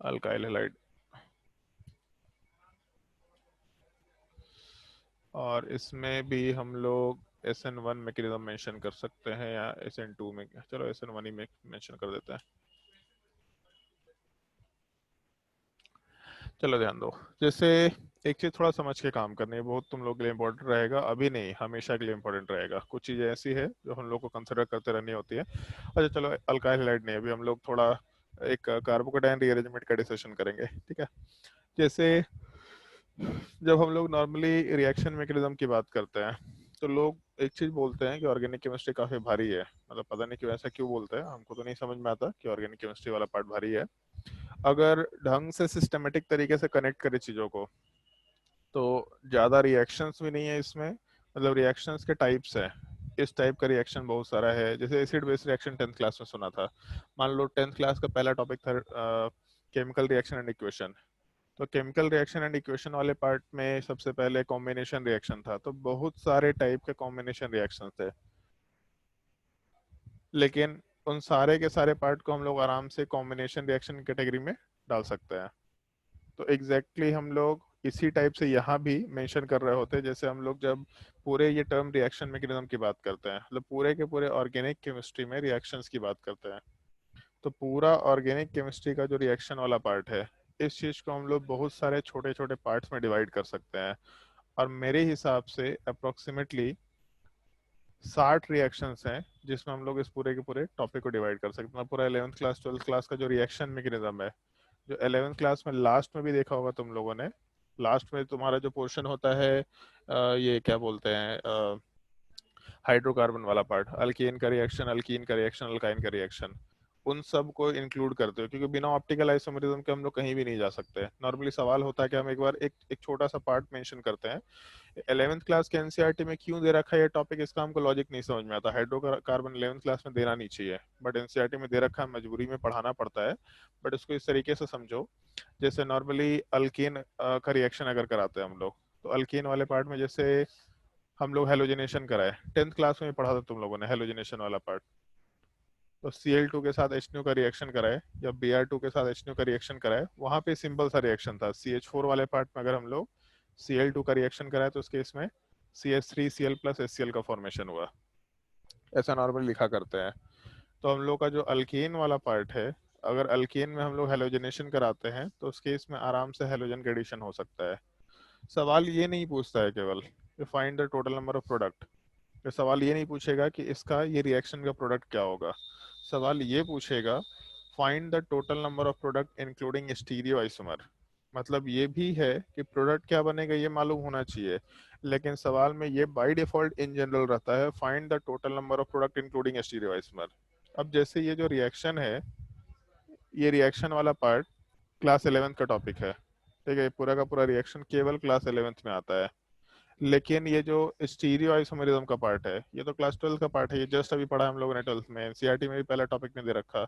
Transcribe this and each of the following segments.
Alkyl halide. और इसमें भी हम लोग SN1 मैकेनिज्म मेंशन कर सकते हैं या SN2 में, चलो SN1 ही में मेंशन कर देते हैं। चलो ध्यान दो, जैसे एक चीज थोड़ा समझ के काम करनी है, बहुत तुम लोग के लिए इंपॉर्टेंट रहेगा, अभी नहीं हमेशा के लिए इंपॉर्टेंट रहेगा। कुछ चीजें ऐसी है जो हम लोग को कंसिडर करते रहनी होती है। अच्छा चलो, अल्काइल हैलाइड नहीं, अभी हम लोग थोड़ा एक कार्बोकेटाइन रीअरेंजमेंट का डिस्कशन करेंगे, ठीक है। जैसे जब हम लोग नॉर्मली रिएक्शन मैकेनिज्म की बात करते हैं तो लोग एक चीज बोलते हैं कि ऑर्गेनिक केमिस्ट्री काफी भारी है। मतलब पता नहीं क्यों ऐसा क्यों बोलते हैं, हमको तो नहीं समझ में आता कि ऑर्गेनिक केमिस्ट्री वाला पार्ट भारी है। अगर ढंग से सिस्टमेटिक तरीके से कनेक्ट करें चीजों को तो ज़्यादा रिएक्शंस भी नहीं है इसमें। मतलब रिएक्शंस के टाइप्स हैं, इस टाइप का रिएक्शन बहुत सारा है। जैसे acid base reaction 10th class में सुना था। मान लो 10th क्लास का पहला टॉपिक था केमिकल रिएक्शन एंड इक्वेशन। तो केमिकल रिएक्शन एंड इक्वेशन वाले पार्ट में सबसे पहले कॉम्बिनेशन रिएक्शन था, तो बहुत सारे टाइप के कॉम्बिनेशन रिएक्शन थे। लेकिन उन सारे के सारे पार्ट को हम लोग आराम से कॉम्बिनेशन रिएक्शन कैटेगरी में डाल सकते हैं। तो एग्जैक्टली हम लोग इसी टाइप से यहाँ भी मेंशन कर रहे होते हैं। जैसे हम लोग जब पूरे ये टर्म रिएक्शन मैकेनिज्म की बात करते हैं, मतलब पूरे के पूरे ऑर्गेनिक केमिस्ट्री में रिएक्शंस की बात करते हैं, तो पूरा ऑर्गेनिक केमिस्ट्री का जो रिएक्शन वाला पार्ट है, इस चीज को हम लोग बहुत सारे छोटे छोटे पार्ट्स में डिवाइड कर सकते हैं। और मेरे हिसाब से अप्रोक्सीमेटली 60 रिएक्शंस हैं जिसमें हम लोग इस पूरे के पूरे टॉपिक को डिवाइड कर सकते हैं। मतलब पूरा 11th क्लास 12th क्लास का जो रिएक्शन मैकेनिज्म है, जो 11th क्लास में लास्ट में भी देखा होगा तुम लोगों ने, लास्ट में तुम्हारा जो पोर्शन होता है ये क्या बोलते हैं, हाइड्रोकार्बन वाला पार्ट, अल्कीन का रिएक्शन, अल्कीन का रिएक्शन, अल्काइन का रिएक्शन, उन सब को इंक्लूड करते हो, क्योंकि बिना ऑप्टिकल आइसोमेरिज्म के हम लोग कहीं भी नहीं जा सकते। नॉर्मली सवाल होता है कि हम एक बार एक छोटा सा पार्ट मेंशन करते हैं। 11th क्लास के एनसीईआरटी में क्यों दे रखा है ये टॉपिक, इसका हमको लॉजिक नहीं समझ में आता। हाइड्रोकार्बन 11th क्लास में देना नहीं चाहिए, बट एनसीईआरटी में दे रखा है, मजबूरी में पढ़ाना पड़ता है। बट इसको इस तरीके से समझो, जैसे नॉर्मली अल्कीन का रिएक्शन अगर कराते हैं हम लोग, तो अल्कीन वाले पार्ट में जैसे हम लोग हेलोजिनेशन कराए, 10th क्लास में पढ़ा था तुम लोगों ने हेलोजिनेशन वाला पार्ट। तो Cl2 के साथ H का रिएक्शन कराए या Br2 के साथ H का रिएक्शन कराए, वहां पे सिंपल सा रिएक्शन था। CH4 वाले पार्ट में अगर हम लोग Cl2 का रिएक्शन कराए तो उस केस में CH3Cl प्लस HCl का फॉर्मेशन हुआ। ऐसा नॉर्मली लिखा करते हैं। तो हम लोग का जो अल्कीन वाला पार्ट है, अगर अल्कीन में हम लोग हेलोजनेशन कराते हैं तो उस केस में आराम से हेलोजन का एडिशन हो सकता है। सवाल ये नहीं पूछता है केवल find the total number of product, ये सवाल ये नहीं पूछेगा कि इसका ये रिएक्शन का प्रोडक्ट क्या होगा। सवाल ये पूछेगा find the total number of product including stereo isomer. मतलब ये भी है कि प्रोडक्ट क्या बनेगा ये मालूम होना चाहिए, लेकिन सवाल में ये बाय डिफॉल्ट इन जनरल रहता है find the total number of product including stereo isomer. अब जैसे ये जो रिएक्शन है, ये रिएक्शन वाला पार्ट क्लास 11th का टॉपिक है, ठीक है, पूरा का पूरा रिएक्शन केवल क्लास 11th में आता है। लेकिन ये जो स्टीरियो आइसोमेरिज्म का पार्ट है, ये तो क्लास 12 का पार्ट है, ये जस्ट अभी पढ़ा हम लोगों ने 12th में, एनसीईआरटी में भी पहला टॉपिक ने दे रखा।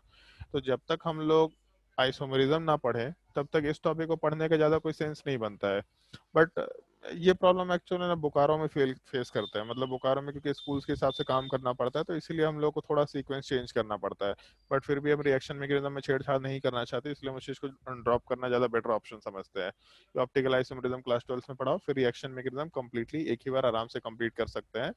तो जब तक हम लोग आइसोमेरिज्म ना पढ़े तब तक इस टॉपिक को पढ़ने का ज़्यादा कोई सेंस नहीं बनता है। बट ये प्रॉब्लम एक्चुअली ना बोकारो में फेस करते हैं। मतलब बोकारो में क्योंकि स्कूल्स के हिसाब से काम करना पड़ता है, तो इसीलिए हम लोग को थोड़ा सीक्वेंस चेंज करना पड़ता है। बट फिर भी हम रिएक्शन मैकेनिज्म में छेड़छाड़ नहीं करना चाहते, इसलिए हम उस चीज़ को ड्रॉप करना ज़्यादा बेटर ऑप्शन समझते हैं। तो ऑप्टिकल आइसोमेरिज्म क्लास 12 में पढ़ाओ, फिर रिएक्शन मैकेनिज्म कंप्लीटली एक ही बार आराम से कंप्लीट कर सकते हैं,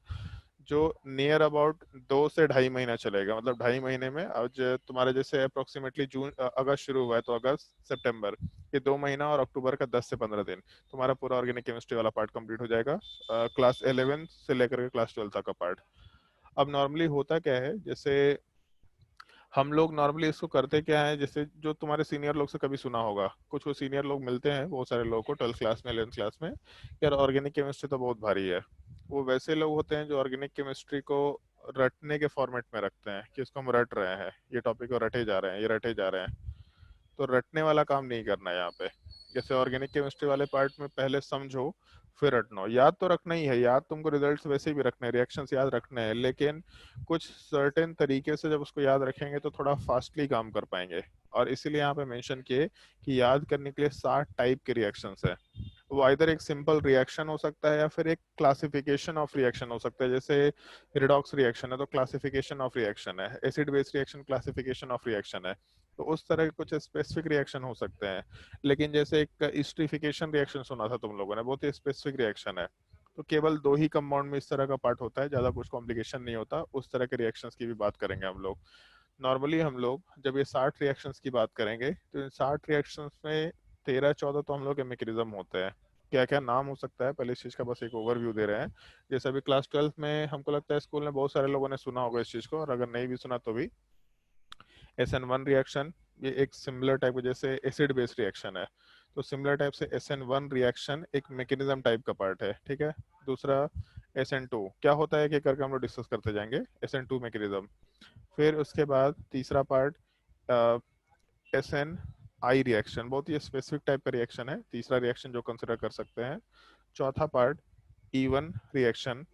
जो नियर अबाउट 2 से ढाई महीना चलेगा। मतलब 2.5 महीने में, आज तुम्हारे जैसे अप्रोक्सीमेटली जून अगस्त शुरू हुआ है तो अगस्त सितंबर, ये 2 महीना और अक्टूबर का 10 से 15 दिन, तुम्हारा पूरा ऑर्गेनिक केमिस्ट्री वाला पार्ट कंप्लीट हो जाएगा, क्लास 11 से लेकर के क्लास 12 तक का पार्ट। अब नॉर्मली होता क्या है, जैसे हम लोग नॉर्मली इसको करते क्या है, जैसे जो तुम्हारे सीनियर लोग से कभी सुना होगा, कुछ वो सीनियर लोग मिलते हैं बहुत सारे लोगों को 12th क्लास में 11th क्लास में, यार ऑर्गेनिक केमिस्ट्री तो बहुत भारी है। वो वैसे लोग होते हैं जो ऑर्गेनिक केमिस्ट्री को रटने के फॉर्मेट में रखते हैं कि इसको हम रट रहे हैं, ये टॉपिक को रटे जा रहे हैं, ये रटे जा रहे हैं। तो रटने वाला काम नहीं करना है यहाँ पे। जैसे ऑर्गेनिक केमिस्ट्री वाले पार्ट में पहले समझो फिर रटना। याद तो रखना ही है, याद तुमको रिजल्ट्स वैसे भी रखने हैं, रिएक्शंस याद रखने हैं, लेकिन कुछ सर्टेन तरीके से जब उसको याद रखेंगे तो थोड़ा फास्टली काम कर पाएंगे। और इसीलिए यहाँ पे मेंशन किए कि याद करने के लिए 60 टाइप के रिएक्शंस है। वो आइदर एक सिंपल रिएक्शन हो सकता है या फिर एक क्लासिफिकेशन ऑफ रिएक्शन हो सकता है। जैसे रिडॉक्स रिएक्शन है तो क्लासिफिकेशन ऑफ रिएक्शन है, acid base reaction classification of reaction है, तो उस तरह के कुछ स्पेसिफिक रिएक्शन हो सकते हैं। लेकिन जैसे एक इस्टरीफिकेशन रिएक्शन सुना था तुम लोगों ने, बहुत ही स्पेसिफिक रिएक्शन है। तो केवल दो ही कंपाउंड में इस तरह का पार्ट होता है, ज्यादा कुछ कॉम्प्लिकेशन नहीं होता। उस तरह के रिएक्शंस की भी बात करेंगे हम लोग। नॉर्मली हम लोग जब ये 60 रिएक्शंस की बात करेंगे तो इन 60 रिएक्शंस में 13-14 तो हम लोग के मैकेनिज्म होते हैं। क्या क्या नाम हो सकता है, पहले इस चीज का बस एक ओवरव्यू दे रहे हैं। जैसे अभी क्लास 12th में हमको लगता है स्कूल में बहुत सारे लोगों ने सुना होगा इस चीज को, और अगर नहीं भी सुना तो भी, SN1 रिएक्शन, ये एक सिमिलर टाइप, जैसे एसिड बेस्ड रिएक्शन है, तो सिमिलर टाइप से SN1 रिएक्शन एक मैकेनिज्म टाइप का पार्ट है, ठीक है। दूसरा SN2 क्या होता है कि करके हम लोग डिस्कस करते जाएंगे, SN2 मैकेनिज्म। फिर उसके बाद तीसरा पार्ट SNI रिएक्शन, बहुत ही स्पेसिफिक टाइप का रिएक्शन है, तीसरा रिएक्शन जो कंसिडर कर सकते हैं। चौथा पार्ट E1 रिएक्शन,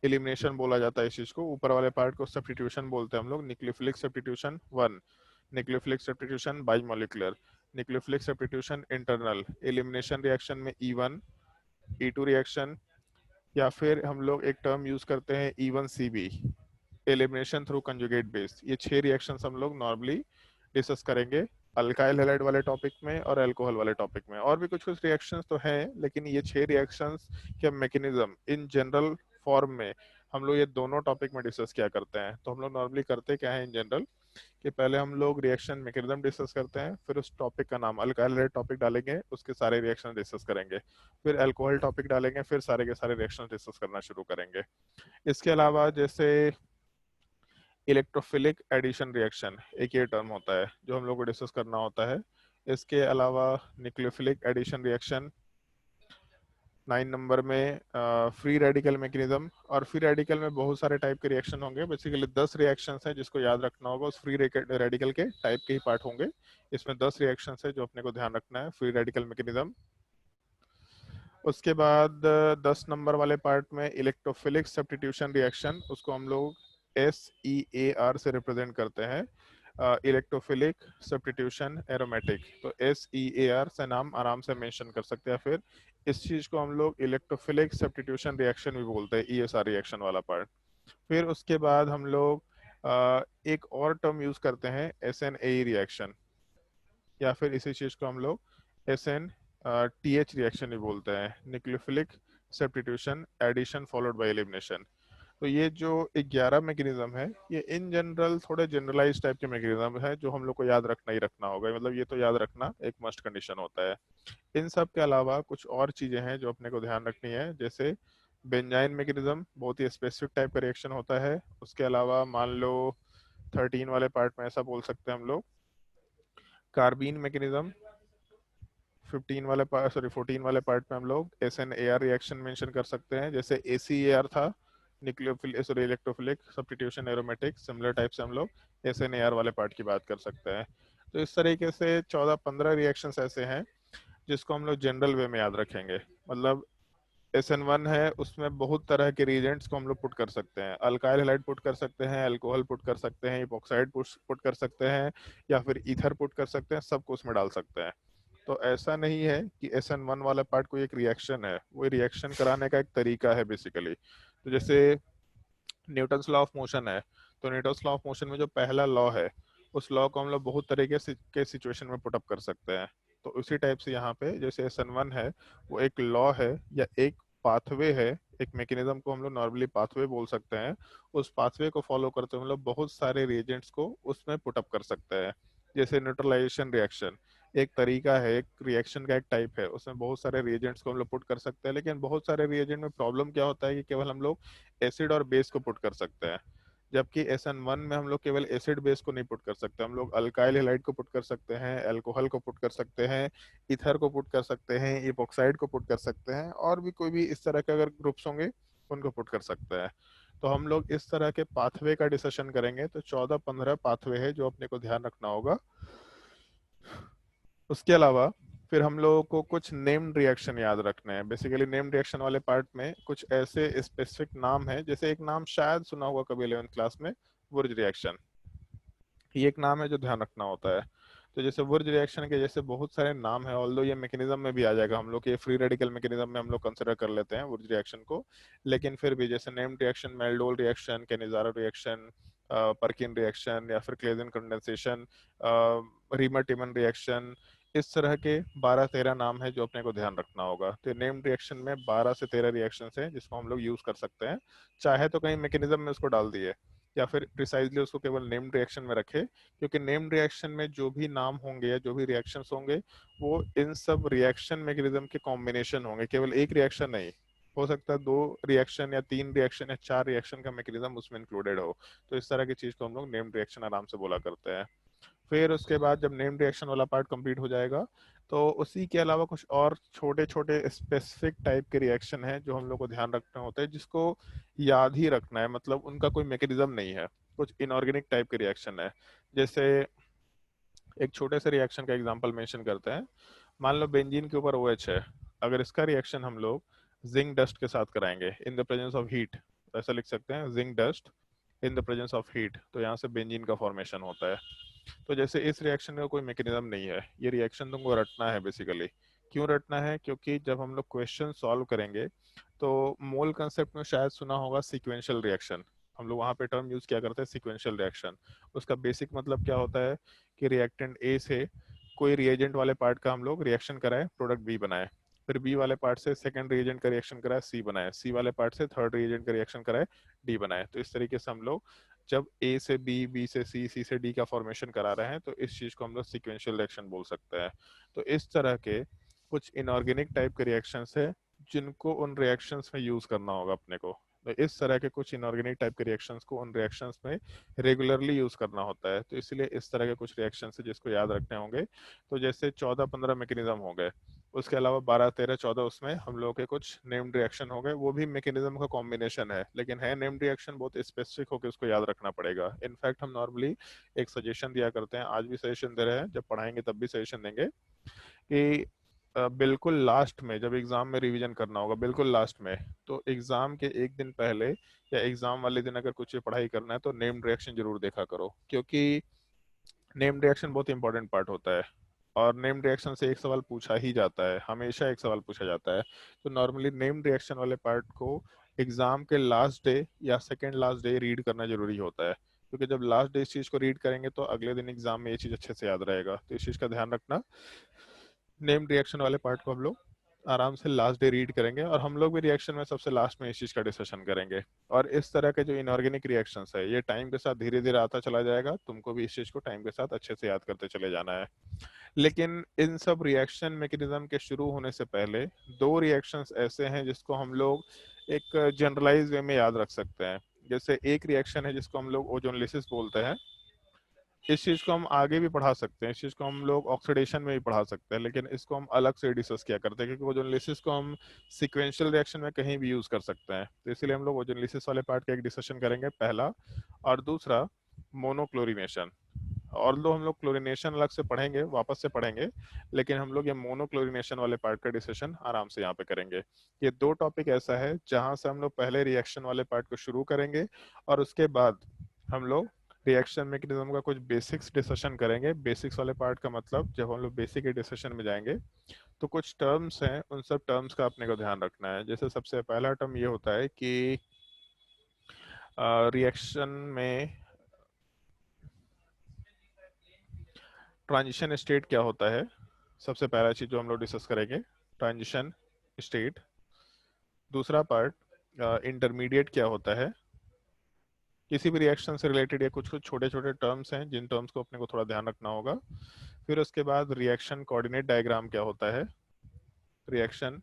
एलिमिनेशन बोला जाता है इस चीज को। ऊपर वाले पार्ट को सब्स्टिट्यूशन बोलते हैं हम लोग, nucleophilic substitution 1, nucleophilic substitution bimolecular, nucleophilic substitution internal, elimination reaction में E1 E2 रिएक्शन, या फिर हम लोग एक टर्म यूज करते हैं E1CB, elimination through conjugate base. ये 6 रिएक्शंस हम लोग नॉर्मली डिस्कस करेंगे अल्काइल हैलाइड वाले टॉपिक में और अल्कोहल वाले टॉपिक में। और भी कुछ कुछ रिएक्शंस तो हैं, लेकिन ये 6 रिएक्शंस के मैकेनिज्म इन जनरल फॉर्म में हम लोग ये दोनों टॉपिक में डिस्कस किया करते हैं। तो हम लोग नॉर्मली करते क्या है इन जनरल, कि पहले हम लोग रिएक्शन मैकेनिज्म डिस्कस करते हैं, फिर उस टॉपिक का नाम अल्काइल हैलाइड टॉपिक डालेंगे, उसके सारे रिएक्शन डिस्कस करेंगे, फिर अल्कोहल टॉपिक डालेंगे, फिर सारे के सारे रिएक्शन डिस्कस करना शुरू करेंगे। इसके अलावा जैसे इलेक्ट्रोफिलिक एडिशन रिएक्शन, एक ये टर्म होता है जो हम लोग को डिस्कस करना होता है। इसके अलावा न्यूक्लियोफिलिक एडिशन रिएक्शन 9 नंबर में, फ्री रेडिकल मैकेनिज्म। और फ्री रेडिकल में बहुत सारे टाइप के रिएक्शन होंगे, बेसिकली 10 रिएक्शंस हैं जिसको याद रखना होगा, उस फ्री रेडिकल के टाइप के ही पार्ट होंगे। इसमें 10 रिएक्शंस है जो अपने को ध्यान रखना है, फ्री रेडिकल मैकेनिज्म। उसके बाद 10 नंबर वाले पार्ट में इलेक्ट्रोफिलिक सब्स्टिट्यूशन रिएक्शन, उसको हम लोग SEAR से रिप्रेजेंट करते हैं, इलेक्ट्रोफिलिक सब्स्टिट्यूशन एरोमेटिक। तो SEAR से नाम आराम से मेंशन कर सकते हैं। फिर इस चीज को हम लोग इलेक्ट्रोफिलिक सब्स्टिट्यूशन रिएक्शन भी बोलते हैं, ESR रिएक्शन वाला पार्ट। फिर उसके बाद हम लोग एक और टर्म यूज करते हैं, SNAE रिएक्शन, या फिर इसी चीज को हम लोग SNTH रिएक्शन भी बोलते हैं, nucleophilic substitution addition followed by elimination. तो ये जो 11 मैकेनिज्म है, ये इन जनरल थोड़े जनरलाइज टाइप के मैकेनिज्म है जो हम लोग को याद रखना ही रखना होगा, मतलब ये तो याद रखना एक मस्ट कंडीशन होता है। इन सब के अलावा कुछ और चीजें हैं जो अपने को ध्यान रखनी है, जैसे बेंजाइन मैकेनिज्म, बहुत ही स्पेसिफिक टाइप का रिएक्शन होता है। उसके अलावा मान लो 13 वाले पार्ट में ऐसा बोल सकते हैं हम लोग, कार्बीन मैकेनिज्म। 15 वाले पार्ट, सॉरी 14 वाले पार्ट में हम लोग SNAR रिएक्शन मेंशन कर सकते हैं, जैसे ACAR था, nucleophilic sorry electrophilic substitution aromatic, similar type से हम लोग SNAR वाले पार्ट की बात कर सकते हैं। तो इस तरीके से 14-15 रिएक्शंस ऐसे हैं जिसको हम लोग जनरल वे में याद रखेंगे। मतलब SN1 है, उसमें बहुत तरह के रिएजेंट्स को हम लोग पुट कर सकते हैं, अल्काइल हैलाइड पुट कर सकते हैं, अल्कोहल पुट कर सकते हैं, इपोक्साइड पुट कर सकते हैं, या फिर ईथर पुट कर सकते हैं, सबको उसमें डाल सकते हैं। तो ऐसा नहीं है कि SN1 वाला पार्ट कोई एक रिएक्शन है, वो रिएक्शन कराने का एक तरीका है बेसिकली। तो जैसे न्यूटन्स लॉ ऑफ मोशन है, तो न्यूटन्स लॉ ऑफ मोशन में जो पहला लॉ है, उस लॉ को हम लोग बहुत तरीके से के सिचुएशन में पुटअप कर सकते हैं। तो उसी टाइप से यहाँ पे जैसे SN1 है, वो एक लॉ है या एक पाथवे है, एक मैकेनिज्म को हम लोग नॉर्मली पाथवे बोल सकते हैं। उस पाथवे को फॉलो करते हुए हम लोग बहुत सारे रिएजेंट्स को उसमें पुटअप कर सकते हैं। जैसे न्यूट्रलाइजेशन रिएक्शन एक तरीका है, एक रिएक्शन का एक टाइप है, उसमें बहुत सारे रिएजेंट्स को हम लोग पुट कर सकते हैं। लेकिन बहुत सारे रिएजेंट में प्रॉब्लम क्या होता है कि केवल हम लोग एसिड और बेस को पुट कर सकते हैं, जबकि SN1 में हम लोग केवल एसिड बेस को नहीं पुट कर सकते, हम लोग अल्काइल हैलाइड को पुट कर सकते हैं, अल्कोहल को पुट कर सकते हैं, ईथर को पुट कर सकते हैं, इपोक्साइड को पुट कर सकते हैं, और भी कोई भी इस तरह के अगर ग्रुप्स होंगे उनको पुट कर सकते हैं। तो हम लोग इस तरह के पाथवे का डिस्कशन करेंगे। तो 14-15 पाथवे है जो अपने को ध्यान रखना होगा। उसके अलावा फिर हम लोगों को कुछ नेम्ड रिएक्शन याद रखने हैं। बेसिकली नेम्ड रिएक्शन वाले पार्ट में कुछ ऐसे स्पेसिफिक नाम है, जैसे एक नाम शायद सुना होगा कभी 11th क्लास में, वुर्ज रिएक्शन। ये एक नाम है जो ध्यान रखना होता है। तो जैसे वुर्ज रिएक्शन के जैसे बहुत सारे नाम है, ऑल्दो ये मैकेनिज्म में भी आ जाएगा, हम लोग ये फ्री रेडिकल मैकेनिज्म में हम लोग कंसिडर कर लेते हैं वुर्ज रिएक्शन को। लेकिन फिर भी जैसे named reaction, aldol reaction, Cannizzaro reaction, Perkin reaction या फिर Claisen condensation, Reimer Tiemann reaction, इस तरह के 12-13 नाम है जो अपने को ध्यान रखना होगा। तो नेम्ड रिएक्शन में 12 से 13 रिएक्शन हैं जिसको हम लोग यूज कर सकते हैं। चाहे तो कहीं मैकेनिज्म में उसको डाल दिए या फिर प्रिसाइजली उसको केवल नेम्ड रिएक्शन में रखे, क्योंकि नेम्ड रिएक्शन में जो भी नाम होंगे या जो भी रिएक्शंस होंगे वो इन सब रिएक्शन मैकेनिज्म के कॉम्बिनेशन होंगे, केवल एक रिएक्शन नहीं। हो सकता है 2 रिएक्शन या 3 रिएक्शन या 4 रिएक्शन का मैकेनिज्म उसमें इंक्लूडेड हो। तो इस तरह की चीज को हम लोग नेम्ड रिएक्शन आराम से बोला करते हैं। फिर उसके बाद जब नेम्ड रिएक्शन वाला पार्ट कंप्लीट हो जाएगा तो उसी के अलावा कुछ और छोटे छोटे स्पेसिफिक टाइप के रिएक्शन हैं जो हम लोग को ध्यान रखना होता है, जिसको याद ही रखना है, मतलब उनका कोई मैकेनिज्म नहीं है, कुछ इनऑर्गेनिक टाइप के रिएक्शन है। जैसे एक छोटे से रिएक्शन का एग्जांपल मेंशन करते हैं। मान लो बेंजीन के ऊपर OH है, अगर इसका रिएक्शन हम लोग जिंक डस्ट के साथ कराएंगे in the presence of heat, तो ऐसा लिख सकते हैं zinc dust in the presence of heat, तो यहाँ से बेंजीन का फॉर्मेशन होता है। तो जैसे इस रिएक्शन का कोई मैकेनिज्म नहीं है, ये रिएक्शन तुमको रटना है बेसिकली। क्यों रटना है? क्योंकि जब हम लोग क्वेश्चन सॉल्व करेंगे तो मोल कंसेप्ट में शायद सुना होगा सिक्वेंशियल रिएक्शन, हम लोग वहाँ पे टर्म यूज किया करते हैं सिक्वेंशियल रिएक्शन। उसका बेसिक मतलब क्या होता है कि रिएक्टेंट ए से कोई रिएजेंट वाले पार्ट का हम लोग रिएक्शन कराए, प्रोडक्ट बी बनाए, फिर बी वाले पार्ट से सेकंड रिएजेंट का रिएक्शन कराए, सी बनाए, सी वाले पार्ट से थर्ड रिएजेंट का रिएक्शन कराए, डी बनाए। तो इस तरीके से हम लोग जब ए से बी, बी से सी, सी से डी का फॉर्मेशन करा रहे हैं तो इस चीज को हम लोग सिक्वेंशियल रिएक्शन बोल सकते हैं। तो इस तरह के कुछ इनऑर्गेनिक टाइप के रिएक्शंस है जिनको उन रिएक्शंस में यूज करना होगा अपने को। तो इस तरह के कुछ इनऑर्गेनिक टाइप के रिएक्शंस को उन रिएक्शंस में रेगुलरली यूज करना होता है। तो इसलिए इस तरह के कुछ रिएक्शंस है जिसको याद रखने होंगे। तो जैसे 14-15 मैकेनिज्म हो गए, उसके अलावा 12-13-14 उसमें हम लोग के कुछ नेम्ड रिएक्शन हो गए, वो भी मैकेनिज्म का कॉम्बिनेशन है, लेकिन है नेम्ड रिएक्शन बहुत स्पेसिफिक होकर उसको याद रखना पड़ेगा। इनफैक्ट हम नॉर्मली एक सजेशन दिया करते हैं, आज भी सजेशन दे रहे हैं, जब पढ़ाएंगे तब भी सजेशन देंगे कि बिल्कुल लास्ट में जब एग्जाम में रिवीजन करना होगा, बिल्कुल लास्ट में, तो एग्जाम के एक दिन पहले या एग्जाम वाले दिन अगर कुछ पढ़ाई करना है तो नेम्ड रिएक्शन जरूर देखा करो, क्योंकि नेम्ड रिएक्शन बहुत इंपॉर्टेंट पार्ट होता है। और नेम्ड रिएक्शन से एक सवाल पूछा ही जाता है, हमेशा एक सवाल पूछा जाता है। तो नॉर्मली नेम्ड रिएक्शन वाले पार्ट को एग्जाम के लास्ट डे या सेकेंड लास्ट डे रीड करना जरूरी होता है, क्योंकि जब लास्ट डे इस चीज को रीड करेंगे तो अगले दिन एग्जाम में ये चीज अच्छे से याद रहेगा। तो इस चीज का ध्यान रखना, नेम्ड रिएक्शन वाले पार्ट को हम लोग आराम से लास्ट डे रीड करेंगे, और हम लोग भी रिएक्शन में सबसे लास्ट में इस चीज का डिस्कशन करेंगे। और इस तरह के जो इनऑर्गेनिक रिएक्शंस है ये टाइम के साथ धीरे धीरे आता चला जाएगा, तुमको भी इस चीज को टाइम के साथ अच्छे से याद करते चले जाना है। लेकिन इन सब रिएक्शन मैकेनिज्म के शुरू होने से पहले 2 रिएक्शंस ऐसे हैं जिसको हम लोग एक जनरलाइज वे में याद रख सकते हैं। जैसे एक रिएक्शन है जिसको हम लोग ओजोनलिसिस बोलते हैं, इस चीज को हम आगे भी पढ़ा सकते हैं, इस चीज को हम लोग ऑक्सीडेशन में भी पढ़ा सकते हैं, लेकिन इसको हम अलग से डिस्कस किया करते हैं क्योंकि ओजोनलिसिस को हम सिक्वेंशियल रिएक्शन में कहीं भी यूज कर सकते हैं। तो इसलिए हम लोग ओजोनलिसिस वाले पार्ट का एक डिस्कशन करेंगे पहला। और दूसरा मोनोक्लोरिनेशन, और दो हम लोग क्लोरीनेशन अलग से पढ़ेंगे, वापस से पढ़ेंगे, लेकिन हम लोग ये मोनोक्लोरीनेशन वाले पार्ट का डिस्कशन आराम से यहाँ पे करेंगे। ये 2 टॉपिक ऐसा है जहां से हम लोग पहले रिएक्शन वाले पार्ट को शुरू करेंगे और उसके बाद हम लोग रिएक्शन मैकेनिज्म का कुछ बेसिक्स डिस्कशन करेंगे। बेसिक्स वाले पार्ट का मतलब जब हम लोग बेसिक के डिस्कशन में जाएंगे तो कुछ टर्म्स हैं, उन सब टर्म्स का अपने को ध्यान रखना है। जैसे सबसे पहला टर्म ये होता है कि रिएक्शन में ट्रांजिशन स्टेट क्या होता है, सबसे पहला चीज जो हम लोग डिस्कस करेंगे ट्रांजिशन स्टेट। दूसरा पार्ट इंटरमीडिएट क्या होता है, किसी भी रिएक्शन से रिलेटेड ये कुछ कुछ छोटे छोटे टर्म्स हैं जिन टर्म्स को अपने को थोड़ा ध्यान रखना होगा। फिर उसके बाद रिएक्शन कोऑर्डिनेट डायग्राम क्या होता है, रिएक्शन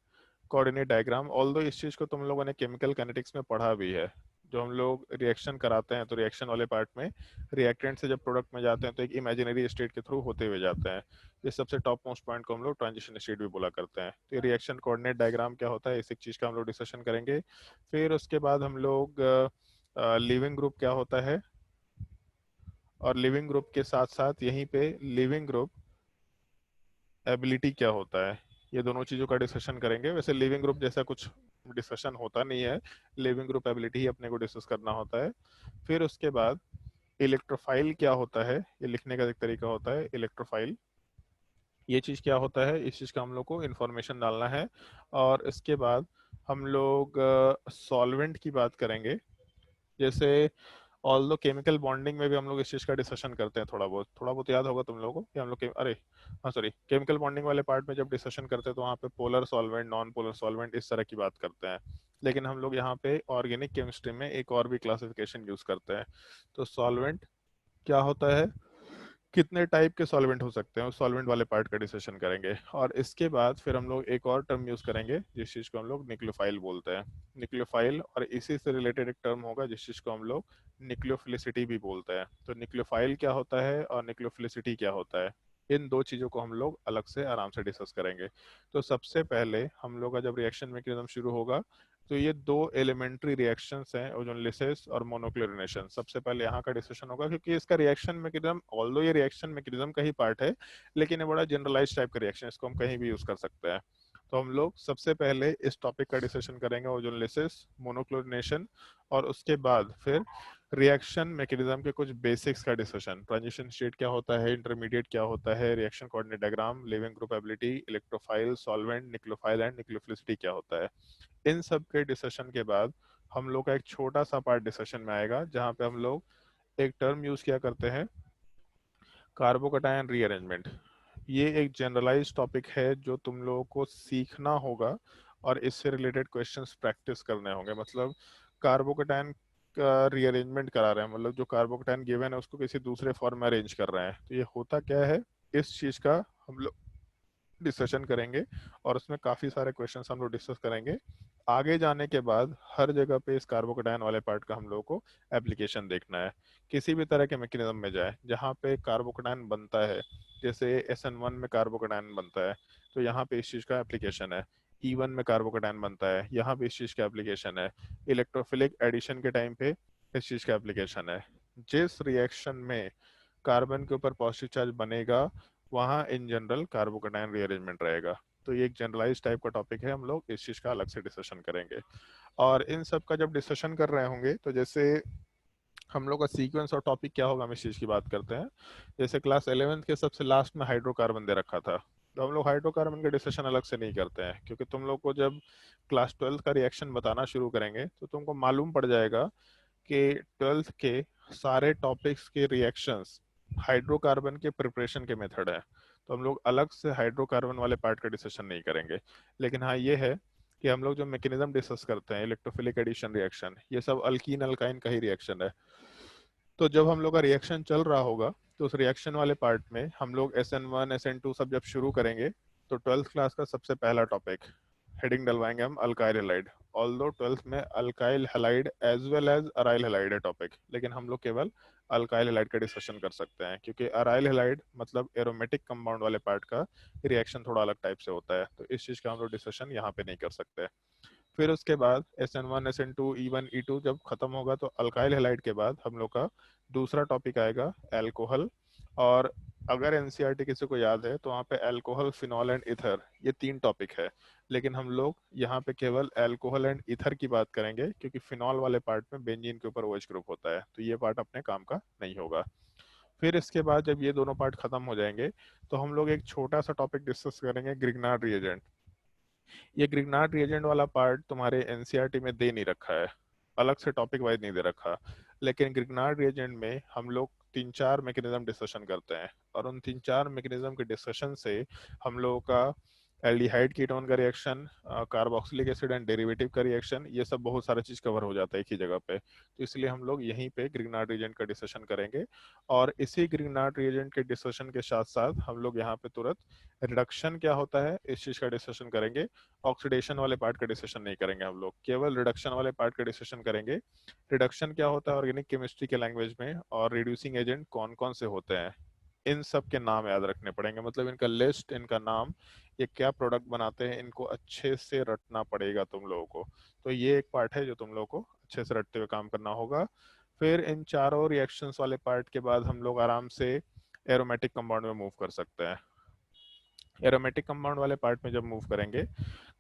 कोऑर्डिनेट डायग्राम, ऑल्दो इस चीज को तुम लोगों ने केमिकल काइनेटिक्स में पढ़ा भी है। जो हम लोग रिएक्शन कराते हैं तो रिएक्शन वाले पार्ट में रिएक्टेंट से जब प्रोडक्ट में जाते हैं तो एक इमेजिनरी स्टेट के थ्रू होते हुए जाते हैं। ये सबसे टॉप मोस्ट पॉइंट को हम लोग ट्रांजिशन स्टेट भी बोला करते हैं। तो ये रिएक्शन कोऑर्डिनेट डायग्राम क्या होता है, इस एक चीज का हम लोग डिस्कशन करेंगे। फिर उसके बाद हम लोग लिविंग ग्रुप क्या होता है, और लिविंग ग्रुप के साथ साथ यहीं पे लिविंग ग्रुप एबिलिटी क्या होता है, ये दोनों चीजों का डिस्कशन करेंगे। वैसे लिविंग ग्रुप जैसा कुछ डिस्कशन होता नहीं है, लिविंग ग्रुप एबिलिटी ही अपने को डिस्कस करना होता है। फिर उसके बाद इलेक्ट्रोफाइल क्या होता है, ये लिखने का एक तरीका होता है इलेक्ट्रोफाइल, ये चीज क्या होता है, इस चीज का हम लोग को इन्फॉर्मेशन डालना है। और इसके बाद हम लोग सॉल्वेंट की बात करेंगे। जैसे ऑल दो केमिकल बॉन्डिंग में भी हम लोग इस चीज़ का डिस्कशन करते हैं, थोड़ा बहुत याद होगा तुम लोगों को कि हम लोग अरे हाँ सॉरी, केमिकल बॉन्डिंग वाले पार्ट में जब डिस्कशन करते हैं तो वहाँ पे polar solvent, non polar solvent इस तरह की बात करते हैं। लेकिन हम लोग यहाँ पे ऑर्गेनिक केमिस्ट्री में एक और भी क्लासिफिकेशन यूज करते हैं। तो सॉल्वेंट क्या होता है, कितने टाइप के सॉल्वेंट हो सकते हैं, उस सॉल्वेंट वाले पार्ट का डिस्कशन करेंगे। और इसके बाद फिर हम लोग एक और टर्म यूज करेंगे जिस चीज को हम लोग न्यूक्लियोफाइल बोलते हैं, न्यूक्लियोफाइल। और इसी से रिलेटेड एक टर्म होगा जिस चीज को हम लोग न्यूक्लियोफिलिसिटी भी बोलते हैं। तो न्यूक्लियोफाइल क्या होता है और न्यूक्लियोफिलिसिटी क्या होता है, इन दो चीजों को हम लोग अलग से आराम से डिस्कस करेंगे। तो सबसे पहले हम लोग का जब रिएक्शन मैकेनिज्म शुरू होगा तो ये दो एलिमेंट्री रिएक्शंस हैं, ओजोनलिसिस और मोनोक्लोरिनेशन। सबसे पहले यहाँ का डिस्कशन होगा क्योंकि इसका रिएक्शन मैकेनिज्म, ऑल्दो ये रिएक्शन मैकेनिज्म का ही पार्ट है, लेकिन ये बड़ा जनरलाइज टाइप का रिएक्शन, इसको हम कहीं भी यूज कर सकते हैं। तो हम लोग सबसे पहले इस टॉपिक का डिस्कशन करेंगे, ओजोनलिसिस, मोनोक्लोरिनेशन, और उसके बाद फिर रिएक्शन मैकेनिज्म के कुछ बेसिक्स का डिस्कशन, ट्रांजिशन स्टेट क्या होता है, इंटरमीडिएट क्या होता है, reaction coordinate diagram, leaving group ability, electrophile, solvent, nucleophile and nucleophilicity क्या होता है। इन सब के डिस्कशन के बाद हम लोग का एक छोटा सा पार्ट डिस्कशन में आएगा जहाँ पे हम लोग एक टर्म यूज किया करते हैं, कार्बोकैटायन रीअरेंजमेंट। ये एक जनरलाइज टॉपिक है जो तुम लोगों को सीखना होगा और इससे रिलेटेड क्वेश्चंस प्रैक्टिस करने होंगे। मतलब कार्बोकैटायन का रीअरेंजमेंट करा रहे हैं, मतलब जो कार्बोकैटायन गिवन है उसको किसी दूसरे फॉर्म में अरेंज कर रहे हैं, तो ये होता क्या है, इस चीज का हम लोग डिस्कशन करेंगे। और उसमें काफ़ी सारे क्वेश्चंस हम लोग डिस्कस करेंगे। आगे जाने के बाद हर जगह पे इस कार्बोकैटायन वाले पार्ट का हम लोगों को एप्लीकेशन देखना है। किसी भी तरह के मैकेनिज्म में जाए जहाँ पे कार्बोकैटायन बनता है, जैसे SN1 में कार्बोकैटायन बनता है तो यहाँ पे इस चीज़ का एप्लीकेशन है। E1 में कार्बोकैटायन बनता है, यहाँ पे इस चीज़ का एप्लीकेशन है। इलेक्ट्रोफिलिक एडिशन के टाइम पे इस चीज़ का एप्लीकेशन है। जिस रिएक्शन में कार्बन के ऊपर पॉजिटिव चार्ज बनेगा वहाँ इन जनरल कार्बोकैटायन रीअरेंजमेंट रहेगा। तो ये एक जनरलाइज टाइप का टॉपिक है, हम लोग इस चीज़ का अलग से डिस्कशन करेंगे। और इन सब का जब डिस्कशन कर रहे होंगे तो जैसे हम लोग का सीक्वेंस और टॉपिक क्या होगा, हम इस चीज़ की बात करते हैं। जैसे क्लास 11th के सबसे लास्ट में हाइड्रोकार्बन दे रखा था, तो हम लोग हाइड्रोकार्बन का डिस्कशन अलग से नहीं करते हैं क्योंकि तुम लोग को जब क्लास 12th का रिएक्शन बताना शुरू करेंगे तो तुमको मालूम पड़ जाएगा कि 12th के सारे टॉपिक्स के रिएक्शंस हाइड्रोकार्बन के प्रिपरेशन के मेथड है। तो हम लोग अलग से हाइड्रोकार्बन वाले पार्ट का डिस्कशन नहीं करेंगे। लेकिन हाँ ये है कि हम लोग जो मैकेनिज्म डिस्कस करते हैं, इलेक्ट्रोफिलिक एडिशन रिएक्शन, ये सब अल्कीन अल्काइन का ही रिएक्शन है। तो जब हम लोग का रिएक्शन चल रहा होगा तो उस रिएक्शन वाले पार्ट में हम लोग SN1 SN2 सब जब शुरू करेंगे तो 12th क्लास का सबसे पहला टॉपिक हेडिंग डलवाएंगे हम अल्काइल हैलाइड। ऑल्दो 12th में alkyl halide as well as aryl halide है टॉपिक, लेकिन हम लोग केवल अल्काइल हैलाइड का डिस्कशन कर सकते हैं क्योंकि अराइल हैलाइड मतलब एरोमेटिक कंपाउंड वाले पार्ट का रिएक्शन थोड़ा अलग टाइप से होता है, तो इस चीज़ का हम लोग डिस्कशन यहाँ पे नहीं कर सकते। फिर उसके बाद SN1 SN2 E1 E2 जब खत्म होगा तो अल्काइल हैलाइड के बाद हम लोग का दूसरा टॉपिक आएगा एल्कोहल। और अगर एनसीईआरटी किसी को याद है तो वहाँ पे एल्कोहल, फिनॉल एंड ईथर, ये तीन टॉपिक है। लेकिन हम लोग यहाँ पे केवल एल्कोहल एंड ईथर की बात करेंगे क्योंकि फिनॉल वाले पार्ट में बेंजीन के ऊपर OH ग्रुप होता है, तो ये पार्ट अपने काम का नहीं होगा। फिर इसके बाद जब ये दोनों पार्ट खत्म हो जाएंगे तो हम लोग एक छोटा सा टॉपिक डिस्कस करेंगे, ग्रिग्नार्ड रिएजेंट। ये ग्रिग्नार्ड रिएजेंट वाला पार्ट तुम्हारे एनसीईआरटी में दे नहीं रखा है, अलग से टॉपिक वाइज नहीं दे रखा। लेकिन ग्रिग्नार्ड रिएजेंट में हम लोग तीन चार मैकेनिज्म डिस्कशन करते हैं और उन तीन चार मैकेनिज्म के डिस्कशन से हम लोगों का एल्डिहाइड कीटोन का reaction, carboxylic acid and derivative का रिएक्शन, ये सब बहुत सारा चीज कवर हो जाता है एक ही जगह पे। तो इसलिए हम लोग यहीं पे ग्रिग्नार्ड रिएजेंट का डिस्कशन करेंगे। और इसी ग्रिग्नार्ड रिएजेंट के डिस्कशन के साथ साथ हम लोग यहाँ पे तुरंत रिडक्शन क्या होता है इस चीज का डिस्कशन करेंगे। ऑक्सीडेशन वाले पार्ट का डिस्कशन नहीं करेंगे, हम लोग केवल रिडक्शन वाले पार्ट का डिस्कशन करेंगे। रिडक्शन क्या होता है ऑर्गेनिक केमिस्ट्री के लैंग्वेज में, और रिड्यूसिंग एजेंट कौन कौन से होते हैं, इन सब के नाम याद रखने पड़ेंगे। मतलब इनका लिस्ट, इनका नाम, ये क्या प्रोडक्ट बनाते हैं, इनको अच्छे से रटना पड़ेगा तुम लोगों को। तो ये एक पार्ट है जो तुम लोगों को अच्छे से रटते हुए काम करना होगा। फिर इन चारों रिएक्शंस वाले पार्ट के बाद हम लोग आराम से एरोमेटिक कंपाउंड में मूव कर सकते हैं। एरोमेटिक कंपाउंड वाले पार्ट में जब मूव करेंगे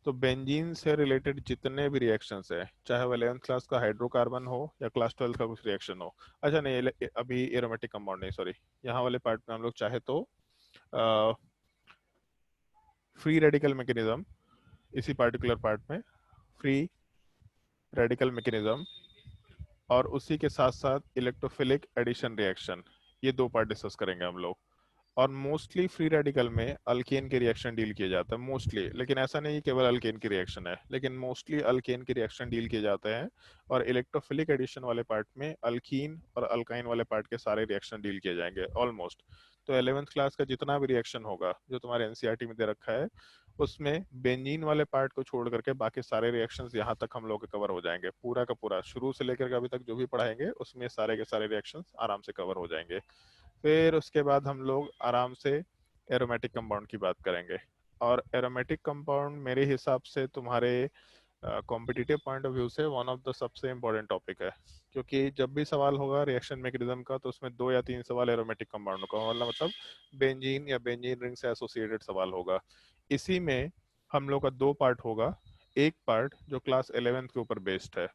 तो बेंजीन से रिलेटेड जितने भी रिएक्शंस है, चाहे वो 11th क्लास का हाइड्रोकार्बन हो या क्लास 12 का कुछ रिएक्शन हो, अच्छा नहीं अभी एरोमेटिक कंपाउंड नहीं, सॉरी, यहाँ वाले पार्ट में हम लोग चाहे तो फ्री रेडिकल मैकेनिज्म, इसी पार्टिकुलर पार्ट में फ्री रेडिकल मैकेनिज्म और उसी के साथ साथ इलेक्ट्रोफिलिक एडिशन रिएक्शन, ये दो पार्ट डिस्कस करेंगे हम लोग। और मोस्टली फ्री रेडिकल में अल्केन के रिएक्शन डील किए जाते हैं मोस्टली, लेकिन ऐसा नहीं केवल अल्केन की रिएक्शन है, लेकिन मोस्टली अल्केन के रिएक्शन डील किए जाते हैं। और इलेक्ट्रोफिलिक एडिशन वाले पार्ट में अल्कीन और अल्काइन वाले पार्ट के सारे रिएक्शन डील किए जाएंगे ऑलमोस्ट। तो 11th क्लास का जितना भी रिएक्शन होगा जो तुम्हारे एनसीईआरटी में दे रखा है, उसमें बेंजीन वाले पार्ट को छोड़ करके बाकी सारे रिएक्शंस यहाँ तक हम लोग के कवर हो जाएंगे, पूरा का पूरा शुरू से लेकर के अभी तक जो भी पढ़ाएंगे उसमें सारे के सारे रिएक्शंस आराम से कवर हो जाएंगे। फिर उसके बाद हम लोग आराम से एरोमेटिक कंपाउंड की बात करेंगे। और एरोमेटिक कंपाउंड मेरे हिसाब से तुम्हारे कॉम्पिटिटिव पॉइंट ऑफ व्यू से वन ऑफ द सबसे इम्पोर्टेंट टॉपिक है, क्योंकि जब भी सवाल होगा रिएक्शन मैकेनिज्म का तो उसमें 2 या 3 सवाल एरोमेटिक कंपाउंड का मतलब बेंजीन या बेंजीन रिंग से एसोसिएटेड सवाल होगा। इसी में हम लोग का 2 पार्ट होगा। एक पार्ट जो क्लास 11th के ऊपर बेस्ड है,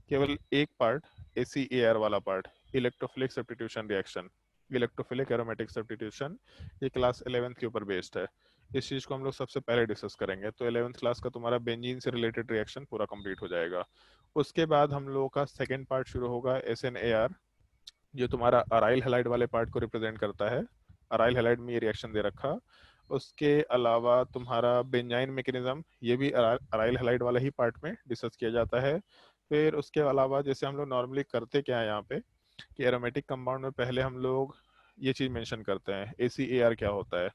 केवल एक पार्ट ACAR वाला part, electrophilic substitution reaction, electrophilic aromatic substitution, ये क्लास 11th के ऊपर बेस्ड है। इस चीज को हम लोग सबसे पहले डिस्कस करेंगे, तो 11th क्लास का तुम्हारा बेंजीन से रिलेटेड रिएक्शन पूरा कंप्लीट हो जाएगा। उसके बाद हम लोगों का सेकेंड पार्ट शुरू होगा SNAR, जो तुम्हारा अराइल हैलाइड वाले पार्ट को रिप्रेजेंट करता है। अराइल हैलाइड में ये रिएक्शन दे रखा। उसके अलावा तुम्हारा बेंजाइन मैकेनिज्म, ये भी अराइल हैलाइड वाला ही पार्ट में डिस्कस किया जाता है। फिर उसके अलावा जैसे हम लोग नॉर्मली करते क्या है यहाँ पे, कि एरोमेटिक कंपाउंड में पहले हम लोग ये चीज मेंशन करते हैं ACAR क्या होता है,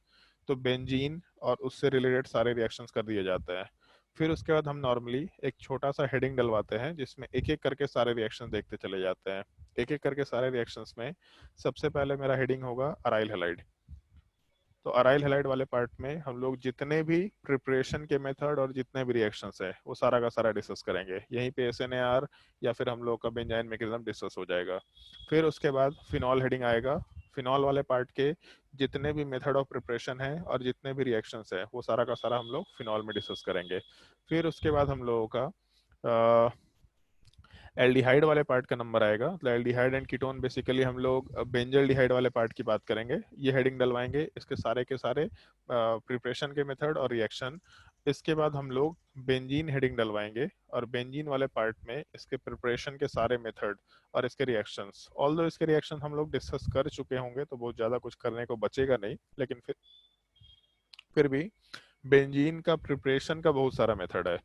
तो बेंजीन और उससे रिलेटेड सारे रिएक्शंस कर दिए जाते हैं। फिर उसके बाद हम नॉर्मली एक छोटा सा हेडिंग डलवाते हैं जिसमें एक एक करके सारे रिएक्शन देखते चले जाते हैं। एक एक करके सारे रिएक्शंस में सबसे पहले मेरा हेडिंग होगा अराइल हैलाइड। तो अराइल हैलाइड वाले पार्ट में हम लोग जितने भी प्रिपरेशन के मेथड और जितने भी रिएक्शंस है वो सारा का सारा डिस्कस करेंगे। यहीं पे SNAR या फिर हम लोग का बेंजाइन मैकेनिज्म डिस्कस हो जाएगा। फिर उसके बाद फिनॉल हेडिंग आएगा। फिनॉल वाले पार्ट के जितने भी मेथड ऑफ प्रिपरेशन है और जितने भी रिएक्शंस है वो सारा का सारा हम लोग फिनॉल में डिस्कस करेंगे। फिर उसके बाद हम लोगों का एल्डिहाइड वाले पार्ट का नंबर आएगा। मतलब एल्डिहाइड एंड कीटोन, बेसिकली हम लोग बेंजल्डिहाइड वाले पार्ट की बात करेंगे। ये हेडिंग डलवाएंगे इसके सारे के सारे प्रिपरेशन के मेथड और रिएक्शन। इसके बाद हम लोग बेंजीन हेडिंग डलवाएंगे और बेंजीन वाले पार्ट में इसके प्रिपरेशन के सारे मेथड और इसके रिएक्शंस। ऑल्दो इसके रिएक्शन हम लोग डिस्कस कर चुके होंगे तो बहुत ज़्यादा कुछ करने को बचेगा नहीं, लेकिन फिर भी बेंजीन का प्रिपरेशन का बहुत सारा मेथड है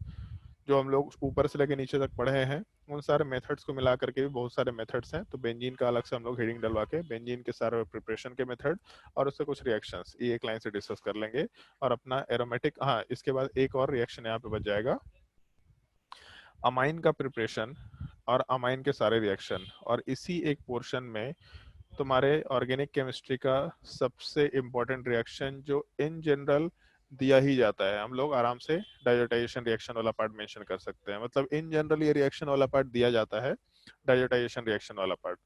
जो हम लोग ऊपर से लेके नीचे तक पढ़े हैं। उन सारे मेथड्स को मिला करके भी बहुत सारे मेथड्स हैं, तो बेंजीन का अलग से हम लोग हेडिंग डलवा के बेंजीन के सारे प्रिपरेशन के मेथड और उससे कुछ रिएक्शंस ये एक लाइन से डिस्कस कर लेंगे। और अपना एरोमेटिक, हाँ इसके बाद एक और रिएक्शन यहाँ पे बच जाएगा, अमाइन का प्रिपरेशन और अमाइन के सारे रिएक्शन। और इसी एक पोर्शन में तुम्हारे ऑर्गेनिक केमिस्ट्री का सबसे इम्पोर्टेंट रिएक्शन जो इन जनरल दिया ही जाता है, हम लोग आराम से डाइजोटाइजेशन रिएक्शन वाला पार्ट मेंशन कर सकते हैं। मतलब इन जनरल ये रिएक्शन वाला पार्ट दिया जाता है, डाइजोटाइजेशन रिएक्शन वाला पार्ट।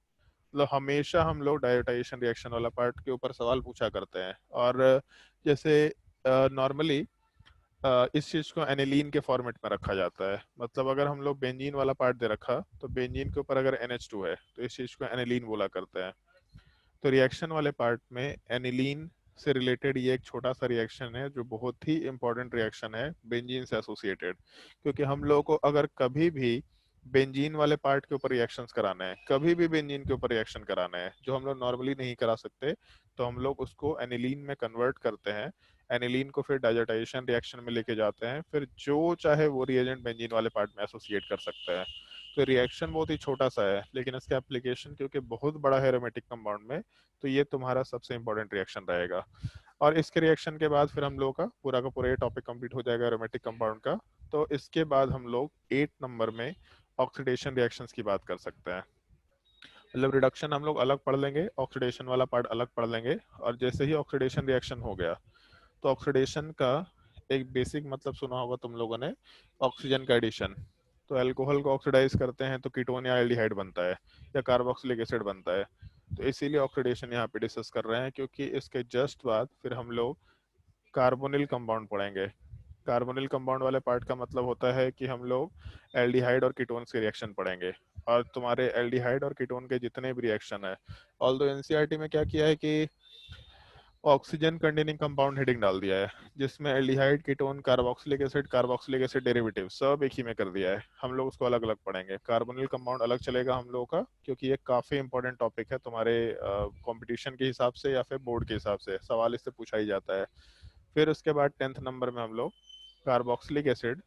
मतलब हमेशा हम लोग डाइजोटाइजेशन रिएक्शन वाला पार्ट के ऊपर सवाल पूछा करते हैं। और जैसे नॉर्मली इस चीज को एनिलीन के फॉर्मेट में रखा जाता है। मतलब अगर हम लोग बेंजीन वाला पार्ट दे रखा तो बेंजीन के ऊपर अगर NH2 है तो इस चीज को एनिलीन बोला करते हैं। तो रिएक्शन वाले पार्ट में एनिलीन से रिलेटेड ये एक छोटा सा रिएक्शन है जो बहुत ही इंपॉर्टेंट रिएक्शन है बेंजीन से एसोसिएटेड। क्योंकि हम लोगों को अगर कभी भी बेंजीन वाले पार्ट के ऊपर रिएक्शंस कराना है, कभी भी बेंजीन के ऊपर रिएक्शन कराना है जो हम लोग नॉर्मली नहीं करा सकते, तो हम लोग उसको एनिलीन में कन्वर्ट करते हैं। एनिलीन को फिर डाइजोटाइजेशन रिएक्शन में लेके जाते हैं, फिर जो चाहे वो रिएजेंट बेंजीन वाले पार्ट में एसोसिएट कर सकते हैं। तो रिएक्शन बहुत ही छोटा सा है, लेकिन इसका एप्लीकेशन क्योंकि बहुत बड़ा है एरोमेटिक कंपाउंड में, तो ये तुम्हारा सबसे इंपॉर्टेंट रिएक्शन रहेगा। और इसके रिएक्शन के बाद फिर हम लोगों का पूरा ये टॉपिक कंप्लीट हो जाएगा एरोमेटिक कंपाउंड का। तो इसके बाद हम लोग 8 नंबर में ऑक्सीडेशन रिएक्शंस की बात कर सकते हैं। मतलब रिडक्शन हम लोग अलग पढ़ लेंगे, ऑक्सीडेशन वाला पार्ट अलग पढ़ लेंगे। और जैसे ही ऑक्सीडेशन रिएक्शन हो गया तो ऑक्सीडेशन का एक बेसिक मतलब सुना होगा तुम लोगों ने, ऑक्सीजन का एडिशन। तो अल्कोहल को ऑक्सीडाइज करते हैं तो कीटोन या एल्डिहाइड बनता है या कार्बोक्सिलिक एसिड बनता है। तो इसीलिए ऑक्सीडेशन यहाँ पे डिस्कस कर रहे हैं, क्योंकि इसके जस्ट बाद फिर हम लोग कार्बोनिल कंपाउंड पढ़ेंगे। कार्बोनिल कंपाउंड वाले पार्ट का मतलब होता है कि हम लोग एल्डिहाइड और कीटोन्स के रिएक्शन पढ़ेंगे। और तुम्हारे एल्डिहाइड और कीटोन के जितने भी रिएक्शन है, ऑल्दो एनसीईआरटी में क्या किया है कि ऑक्सीजन कंटेनिंग कंपाउंड हेडिंग डाल दिया है, जिसमें aldehyde, ketone, carboxylic acid derivative सब एक ही में कर दिया है। हम लोग उसको अलग अलग पढ़ेंगे, कार्बोनिल कंपाउंड अलग चलेगा हम लोगों का, क्योंकि ये काफी इंपॉर्टेंट टॉपिक है तुम्हारे कंपटीशन के हिसाब से या फिर बोर्ड के हिसाब से, सवाल इससे पूछा ही जाता है। फिर उसके बाद 10th नंबर में हम लोग कार्बोक्सिलिक एसिड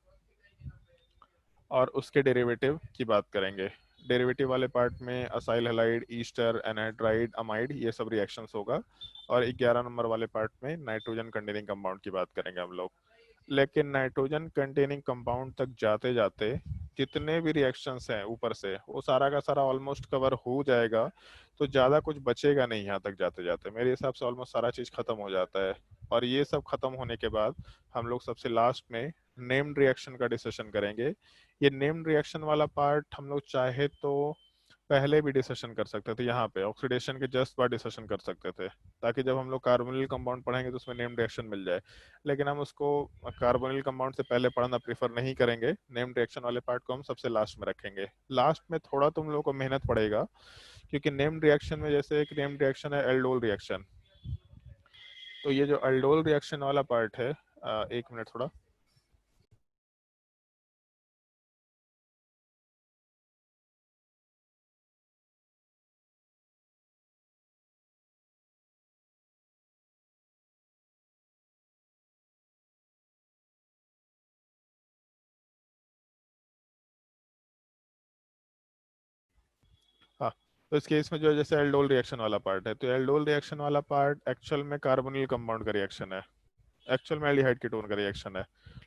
और उसके डेरिवेटिव की बात करेंगे। डेरिवेटिव वाले पार्ट में acyl halide, Easter, anhydride, amide, ये सब रिएक्शंस होगा। और 11 नंबर वाले पार्ट में नाइट्रोजन कंटेनिंग कंपाउंड की बात करेंगे हम लोग। लेकिन नाइट्रोजन कंटेनिंग कंपाउंड तक जाते जाते जितने भी रिएक्शंस हैं ऊपर से, वो सारा का सारा ऑलमोस्ट कवर हो जाएगा। तो ज़्यादा कुछ बचेगा नहीं यहाँ तक जाते जाते, मेरे हिसाब से ऑलमोस्ट सारा चीज़ खत्म हो जाता है। और ये सब खत्म होने के बाद हम लोग सबसे लास्ट में नेम्ड रिएक्शन का डिस्कशन करेंगे। ये नेम्ड रिएक्शन वाला पार्ट हम लोग चाहे तो पहले भी डिस्कशन कर सकते थे, यहाँ पे ऑक्सीडेशन के जस्ट बाद डिस्कशन कर सकते थे, ताकि जब हम लोग कार्बोनिल कंपाउंड पढ़ेंगे तो उसमें नेम्ड रिएक्शन मिल जाए। लेकिन हम उसको कार्बोनिल कंपाउंड से पहले पढ़ना प्रीफर नहीं करेंगे, नेम्ड रिएक्शन वाले पार्ट को हम सबसे लास्ट में रखेंगे। लास्ट में थोड़ा तुम लोगों को मेहनत पड़ेगा, क्योंकि नेम्ड रिएक्शन में जैसे एक नेम्ड रिएक्शन है एल्डोल रिएक्शन। तो ये जो एल्डोल रिएक्शन वाला पार्ट है, एक मिनट थोड़ा। हाँ, तो इस केस में जो जैसे एल्डोल रिएक्शन वाला पार्ट है, तो एल्डोल रिएक्शन वाला पार्ट एक्चुअल में कार्बोनिल कंपाउंड का रिएक्शन है, एक्चुअल में एल्डिहाइड कीटोन का रिएक्शन है।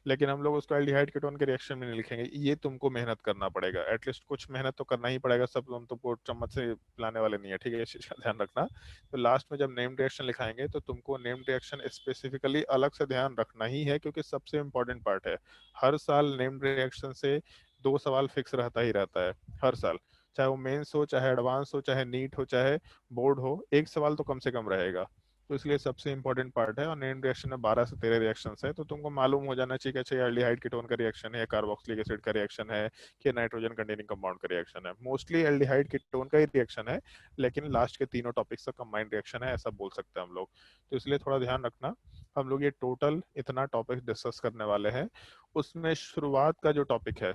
लेकिन हम लोग उसको एल्डिहाइड कीटोन के रिएक्शन में नहीं लिखेंगे, ये तुमको मेहनत करना पड़ेगा, एटलीस्ट कुछ मेहनत तो करना ही पड़ेगा, सब हम तुमको चम्मच से पिलाने वाले नहीं है, ठीक है, इस चीज का ध्यान रखना। तो लास्ट में जब नेम्ड रिएक्शन लिखाएंगे तो तुमको नेम्ड रिएक्शन स्पेसिफिकली अलग से ध्यान रखना ही है, क्योंकि सबसे इंपॉर्टेंट पार्ट है। हर साल नेम्ड रिएक्शन से दो सवाल फिक्स रहता ही रहता है, हर साल, चाहे वो मेंस हो, चाहे एडवांस हो, चाहे नीट हो, चाहे बोर्ड हो, एक सवाल तो कम से कम रहेगा। तो इसलिए सबसे इंपॉर्टेंट पार्ट है। और नेम रिएक्शन में 12 से 13 रिएक्शंस है, तो तुमको मालूम हो जाना चाहिए कि अच्छा ये एल्डिहाइड कीटोन का रिएक्शन है, कार्बोक्सिलिक एसिड का रिएक्शन है, कि नाइट्रोजन कंटेनिंग कंपाउंड का रिएक्शन है। मोस्टली एल्डिहाइड कीटोन का ही रिएक्शन है, लेकिन लास्ट के तीनों टॉपिक्स का कंबाइंड रिएक्शन है, ऐसा बोल सकते हैं हम लोग। तो इसलिए थोड़ा ध्यान रखना, हम लोग ये टोटल इतना टॉपिक डिस्कस करने वाले हैं। उसमें शुरुआत का जो टॉपिक है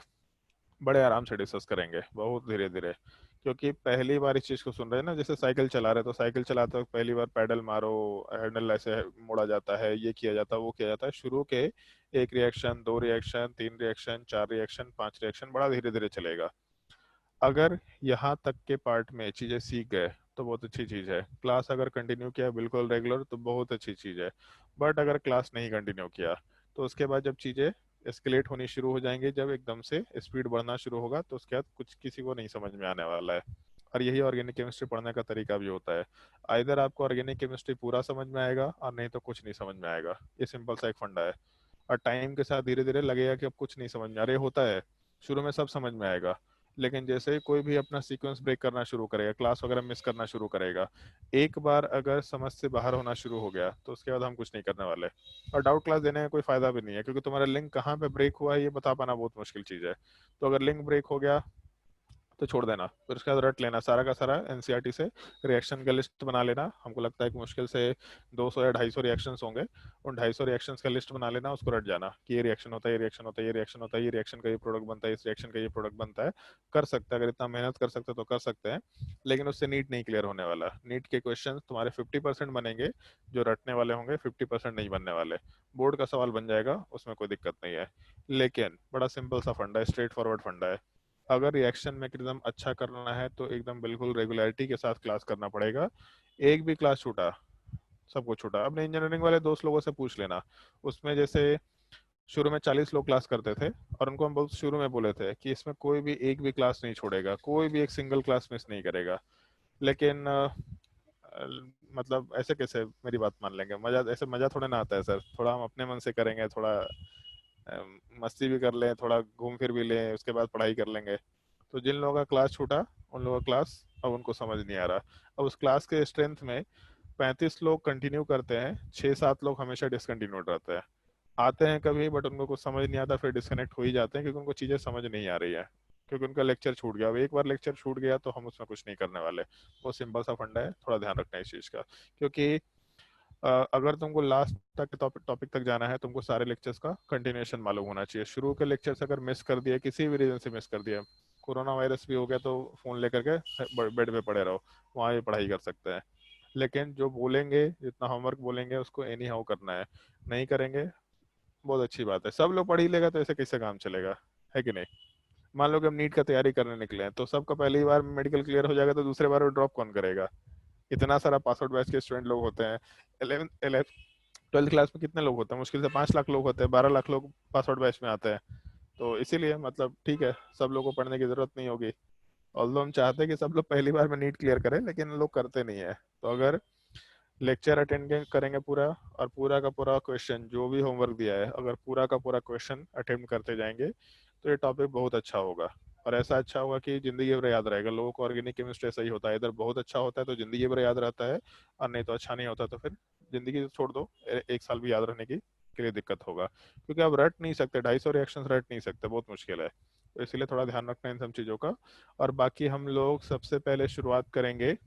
बड़े आराम से डिस्कस करेंगे, बहुत धीरे धीरे, क्योंकि पहली बार इस चीज को सुन रहे हैं ना, जैसे साइकिल चला रहे, तो साइकिल चलाते वक्त पहली बार पैडल मारो, हैंडल ऐसे मोड़ा जाता है, ये किया जाता है, वो किया जाता है, शुरू के एक रिएक्शन, दो रिएक्शन, तीन रिएक्शन, चार रिएक्शन, पांच रिएक्शन, बड़ा धीरे धीरे चलेगा। अगर यहाँ तक के पार्ट में चीजें सीख गए तो बहुत अच्छी चीज है। क्लास अगर कंटिन्यू किया बिल्कुल रेगुलर तो बहुत अच्छी चीज है। बट अगर क्लास नहीं कंटिन्यू किया तो उसके बाद जब चीजें एस्केलेट होनी शुरू हो जाएंगी, जब एकदम से स्पीड बढ़ना शुरू होगा, तो उसके बाद कुछ किसी को नहीं समझ में आने वाला है। और यही ऑर्गेनिक केमिस्ट्री पढ़ने का तरीका भी होता है। आइदर आपको ऑर्गेनिक केमिस्ट्री पूरा समझ में आएगा और नहीं तो कुछ नहीं समझ में आएगा, ये सिंपल सा एक फंडा है। और टाइम के साथ धीरे धीरे लगेगा कि अब कुछ नहीं समझ में आ रहा, ये होता है, शुरू में सब समझ में आएगा। लेकिन जैसे ही कोई भी अपना सीक्वेंस ब्रेक करना शुरू करेगा, क्लास वगैरह मिस करना शुरू करेगा, एक बार अगर समझ से बाहर होना शुरू हो गया तो उसके बाद हम कुछ नहीं करने वाले। और डाउट क्लास देने में कोई फायदा भी नहीं है, क्योंकि तुम्हारा लिंक कहाँ पे ब्रेक हुआ है ये बता पाना बहुत मुश्किल चीज है। तो अगर लिंक ब्रेक हो गया तो छोड़ देना, फिर उसके बाद रट लेना सारा का सारा एनसीईआरटी से, रिएक्शन का लिस्ट बना लेना। हमको लगता है कि मुश्किल से 200 या 250 रिएक्शंस होंगे, उन 250 रिएक्शंस का लिस्ट बना लेना, उसको रट जाना कि ये रिएक्शन होता है, ये रिएक्शन होता है, ये रिएक्शन होता है, ये रिएक्शन का ये प्रोडक्ट बनता है, इस रिएक्शन का ये प्रोडक्ट बनता है। कर सकते हैं, अगर इतना मेहनत कर सकते हैं तो कर सकते हैं। लेकिन उससे नीट नहीं क्लियर होने वाला, नीट के क्वेश्चन तुम्हारे 50% बनेंगे, जो रटने वाले होंगे 50% नहीं बनने वाले। बोर्ड का सवाल बन जाएगा, उसमें कोई दिक्कत नहीं है। लेकिन बड़ा सिंपल सा फंडा है, स्ट्रेट फॉरवर्ड फंडा है। अगर रिएक्शन में एकदम अच्छा करना है तो एकदम बिल्कुल रेगुलरिटी के साथ क्लास करना पड़ेगा। एक भी क्लास छूटा, सबको छूटा, अपने इंजीनियरिंग वाले दोस्त लोगों से पूछ लेना। उसमें जैसे शुरू में 40 लोग क्लास करते थे, और उनको हम बहुत शुरू में बोले थे कि इसमें कोई भी एक भी क्लास नहीं छोड़ेगा, कोई भी एक सिंगल क्लास मिस नहीं करेगा। लेकिन मतलब ऐसे कैसे मेरी बात मान लेंगे, मजा ऐसे मजा थोड़ा ना आता है सर, थोड़ा हम अपने मन से करेंगे, थोड़ा मस्ती भी कर लें, थोड़ा घूम फिर भी लें, उसके बाद पढ़ाई कर लेंगे। तो जिन लोगों का क्लास छूटा, उन लोगों का क्लास अब उनको समझ नहीं आ रहा। अब उस क्लास के स्ट्रेंथ में 35 लोग कंटिन्यू करते हैं, 6-7 लोग हमेशा डिसकंटिन्यूड रहते हैं। आते हैं कभी बट उनको कुछ समझ नहीं आता, फिर डिस्कनेक्ट हो ही जाते हैं, क्योंकि उनको चीज़ें समझ नहीं आ रही है, क्योंकि उनका लेक्चर छूट गया। अब एक बार लेक्चर छूट गया तो हम उसमें कुछ नहीं करने वाले। वो सिंपल सा फंडा है, थोड़ा ध्यान रखना है इस चीज़ का। क्योंकि अगर तुमको लास्ट तक टॉपिक तक जाना है, तुमको सारे लेक्चर्स का कंटिन्यूएशन मालूम होना चाहिए। शुरू के लेक्चर्स अगर मिस कर दिए, किसी भी रीजन से मिस कर दिया, कोरोना वायरस भी हो गया तो फोन लेकर के बेड पे पड़े रहो, वहाँ भी पढ़ाई कर सकते हैं। लेकिन जो बोलेंगे, जितना होमवर्क बोलेंगे उसको एनी हाउ करना है। नहीं करेंगे, बहुत अच्छी बात है, सब लोग पढ़ ही लेगा तो ऐसे कैसे काम चलेगा, है कि नहीं। मान लो कि हम नीट का तैयारी करने निकले हैं, तो सबका पहली बार मेडिकल क्लियर हो जाएगा, तो दूसरे बार वो ड्रॉप कौन करेगा। इतना सारा पास आउट बैच के स्टूडेंट लोग होते हैं। 12th क्लास में कितने लोग होते हैं, मुश्किल से 5 लाख लोग होते हैं, 12 लाख लोग पास आउट बैच में आते हैं। तो इसीलिए मतलब ठीक है, सब लोग को पढ़ने की जरूरत नहीं होगी। ऑल्दो हम चाहते हैं कि सब लोग पहली बार में नीट क्लियर करें, लेकिन लोग करते नहीं है। तो अगर लेक्चर अटेंड करेंगे पूरा, और पूरा का पूरा क्वेश्चन जो भी होमवर्क दिया है, अगर पूरा का पूरा क्वेश्चन अटेम्प्ट करते जाएंगे, तो ये टॉपिक बहुत अच्छा होगा। और ऐसा अच्छा होगा कि जिंदगी भर याद रहेगा। लोगों को ऑर्गेनिक केमिस्ट्री सही होता है, इधर बहुत अच्छा होता है तो जिंदगी भर याद रहता है, और नहीं तो अच्छा नहीं होता तो फिर जिंदगी छोड़ दो, 1 साल भी याद रहने की के लिए दिक्कत होगा। क्योंकि आप रट नहीं सकते, 250 रिएक्शन रट नहीं सकते, बहुत मुश्किल है। तो इसीलिए थोड़ा ध्यान रखना है इन सब चीज़ों का। और बाकी हम लोग सबसे पहले शुरुआत करेंगे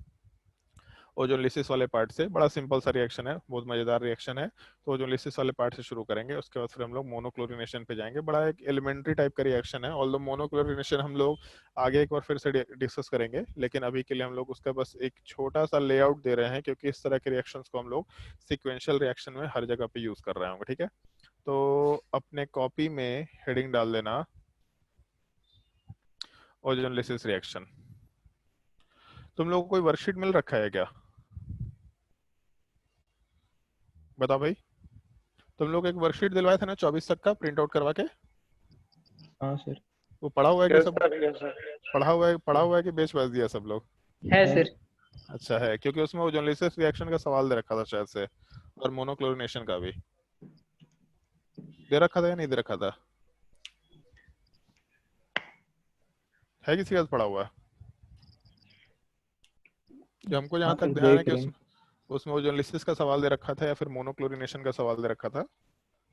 ओजोनलिसिस वाले पार्ट से। बड़ा सिंपल सा रिएक्शन है, बहुत मजेदार रिएक्शन है। तो ओजोनलिसिस वाले पार्ट से शुरू करेंगे, उसके बाद फिर हम लोग मोनोक्लोरिनेशन पे जाएंगे। बड़ा एक एलिमेंट्री टाइप का रिएक्शन है, ऑल्दो मोनोक्लोरिनेशन हम लोग आगे एक बार फिर से डिस्कस करेंगे, लेकिन अभी के लिए हम लोग उसका बस एक छोटा सा लेआउट दे रहे हैं, क्योंकि इस तरह के रिएक्शंस को हम लोग सिक्वेंशियल रिएक्शन में हर जगह पे यूज कर रहे होंगे, ठीक है। तो अपने कॉपी में हेडिंग डाल देना, ओजोनलिसिस रिएक्शन। तुम लोगों को कोई वर्कशीट मिल रखा है क्या, बताओ भाई। तुम लोग एक वर्कशीट दिलवाए थे ना 24 तक का, प्रिंट आउट करवा के। हाँ सर। वो पढ़ा हुआ है कि यस सब, सर, यस सर। पढ़ा हुआ है कि बेच बाच दिया सब लोग। है है। सर। अच्छा है, क्योंकि उसमें वो जोलिसिस रिएक्शन का सवाल दे रखा था शायद से, और मोनोक्लोरिनेशन का भी दे रखा था या नहीं दे रखा था, है किसी का पढ़ा हुआ। कि हमको जहाँ हाँ तक सर, ध्यान है देख कि रहे हैं। उसमें वो जोलिसिस का सवाल दे रखा था, या फिर मोनोक्लोरिनेशन का सवाल दे रखा था।